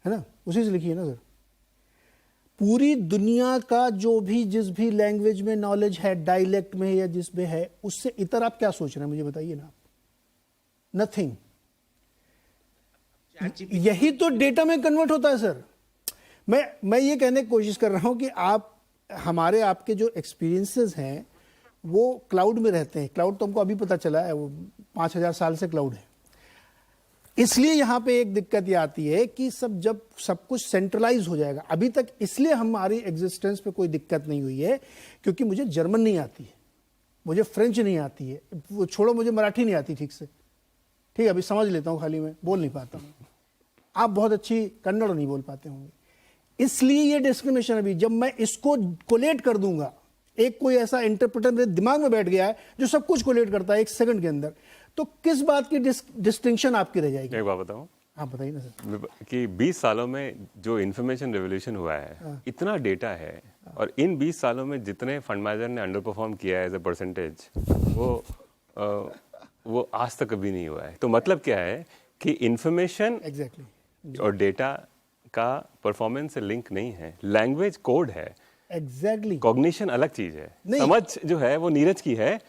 है ना? उसी से लिखी है ना सर? पूरी दुनिया का जो भी जिस भी लैंग्वेज में नॉलेज है, डायलेक्ट में या जिसमें है, उससे इतर आप क्या सोच रहे हैं, मुझे बताइए ना। नथिंग। यही तो डेटा में कन्वर्ट होता है सर। मैं ये कहने की कोशिश कर रहा हूं कि आप हमारे आपके जो एक्सपीरियंसेस हैं वो क्लाउड में रहते हैं। क्लाउड तो हमको अभी पता चला है, वो 5000 साल से क्लाउड है। इसलिए यहां पे एक दिक्कत ये आती है कि जब सब कुछ सेंट्रलाइज हो जाएगा, अभी तक इसलिए हमारी एग्जिस्टेंस पे कोई दिक्कत नहीं हुई है क्योंकि मुझे जर्मन नहीं आती है, मुझे फ्रेंच नहीं आती है, वो छोड़ो, मुझे मराठी नहीं आती ठीक से। ठीक है, अभी समझ लेता हूँ, खाली मैं बोल नहीं पाता हूँ। आप बहुत अच्छी कन्नड़ नहीं बोल पाते होंगे, इसलिए ये डिस्क्रिमिनेशन। अभी जब मैं इसको कोलेट कर दूंगा, एक कोई ऐसा इंटरप्रेटर मेरे दिमाग में बैठ गया है जो सब कुछ कोलेट करता है 1 सेकंड के अंदर, तो किस बात की डिस्टिंक्शन आपकी रह जाएगी? एक बात बताऊं, हाँ बताइए ना सर। कि 20 सालों में जो इंफॉर्मेशन रेवोल्यूशन हुआ है, इतना डेटा है, और इन 20 सालों में जितने फंड मैनेजर ने अंडर परफॉर्म किया है एज अ परसेंटेज, वो आज तक कभी नहीं हुआ है। तो मतलब क्या है कि इंफॉर्मेशन और डेटा का परफॉर्मेंस से लिंक नहीं है, लैंग्वेज कोड है। कॉग्निशन अलग चीज है, समझ जो है वो नीरज की है,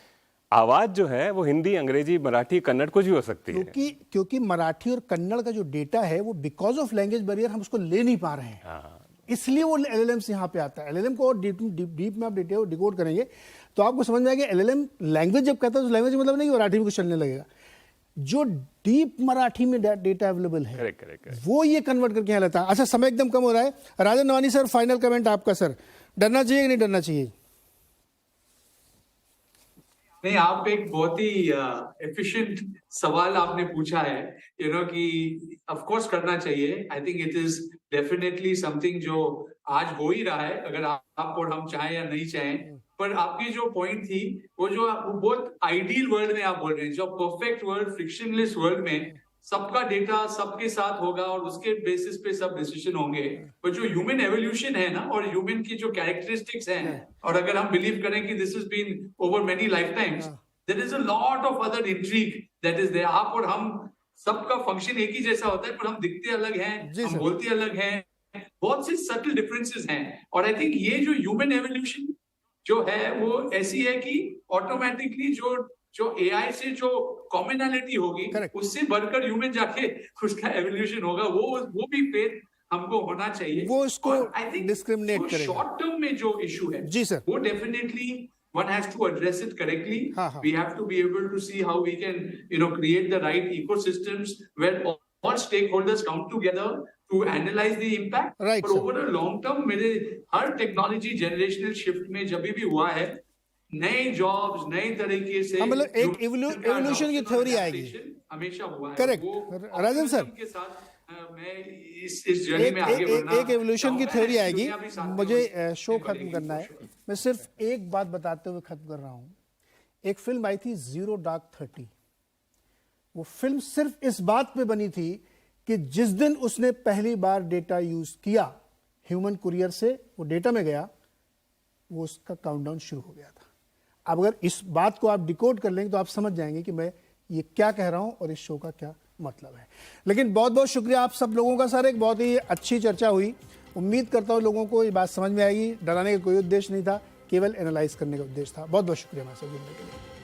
आवाज जो है वो हिंदी, अंग्रेजी, मराठी, कन्नड़ कुछ भी हो सकती है। क्योंकि मराठी और कन्नड़ का जो डेटा है वो बिकॉज ऑफ लैंग्वेज बैरियर हम उसको ले नहीं पा रहे हैं, इसलिए वो एलएलएम यहाँ पे आता है। एलएलएम को और डीप में आप डिकोड करेंगे तो आपको समझ में आएगा। एलएलएम लैंग्वेज जब कहता है तो लैंग्वेज मतलब नहीं मराठी में कुछ चलने लगेगा, जो डीप मराठी में डेटा अवेलेबल है correct. वो ये कन्वर्ट करके यहाँ लेता है। अच्छा, समय एकदम कम हो रहा है। राजन नवानी सर, फाइनल कमेंट आपका सर, डरना चाहिए कि नहीं डरना चाहिए? नहीं, आप एक बहुत ही एफिशिएंट सवाल आपने पूछा है, कि ऑफ कोर्स करना चाहिए। I think it is definitely something जो आज हो ही रहा है, अगर आप और हम चाहें या नहीं चाहें। पर आपकी जो पॉइंट थी वो बहुत आइडियल वर्ल्ड में आप बोल रहे हैं, जो परफेक्ट वर्ल्ड, फ्रिक्शनलेस वर्ल्ड में सबका डेटा सबके साथ होगा और उसके बेसिस पे सब डिसीजन होंगे। पर जो ह्यूमन एवोल्यूशन है ना, और ह्यूमन की जो कैरेक्टरिस्टिक्स हैं, और अगर हम बिलीव करें कि this is been over many life times, there is a lot of other intrigue that is there. आप और हम सबका फंक्शन एक ही जैसा होता है, पर हम दिखते अलग हैं, जी हम सर। बोलते अलग हैं, बहुत से सटल डिफरेंसेस हैं। और आई थिंक ये जो ह्यूमन एवोल्यूशन जो है वो ऐसी है कि ऑटोमेटिकली जो एआई से जो कॉमनैलिटी होगी, Correct. उससे बढ़कर ह्यूमन जाके उसका एवोल्यूशन होगा, वो भी फेथ हमको होना चाहिए। वो इसको आई थिंक discriminate करेगा। शॉर्ट टर्म में जो इशू है जी सर। वो definitely one has to address it correctly. हाँ। We have to be able to see how we can, create the right ecosystems where all stakeholders come together to analyze the impact. Right, But sir. over a long term, मेरे हर टेक्नोलॉजी जनरेशनल शिफ्ट में जब भी हुआ है, नए जॉब्स नए तरीके से, हाँ, मतलब एक evolution की theory आएगी। हमेशा हुआ है। Correct. वो राजन सर, optimism के साथ मैं इस जर्नी में आगे बढ़ना एक एवोल्यूशन की चाहूंगा। थ्योरी आएगी। दुनिया भी साथ में मुझे उसको शो खत्म बढ़ेगी करना for है, sure। मैं सिर्फ एक बात बताते हुए खत्म कर रहा हूँ। एक फिल्म आई थी जीरो डार्क 30, वो फिल्म सिर्फ इस बात पे बनी थी कि जिस दिन उसने पहली बार डेटा यूज किया ह्यूमन कुरियर से, वो डेटा में गया, वो उसका काउंटडाउन शुरू हो गया था। अब अगर इस बात को आप डिकोड कर लेंगे तो आप समझ जाएंगे कि मैं ये क्या कह रहा हूं और इस शो का क्या मतलब है। लेकिन बहुत बहुत शुक्रिया आप सब लोगों का सर, एक बहुत ही अच्छी चर्चा हुई। उम्मीद करता हूं लोगों को ये बात समझ में आएगी। डराने का कोई उद्देश्य नहीं था, केवल एनालाइज करने का उद्देश्य था। बहुत बहुत शुक्रिया हमारे साथ जुड़ने के लिए।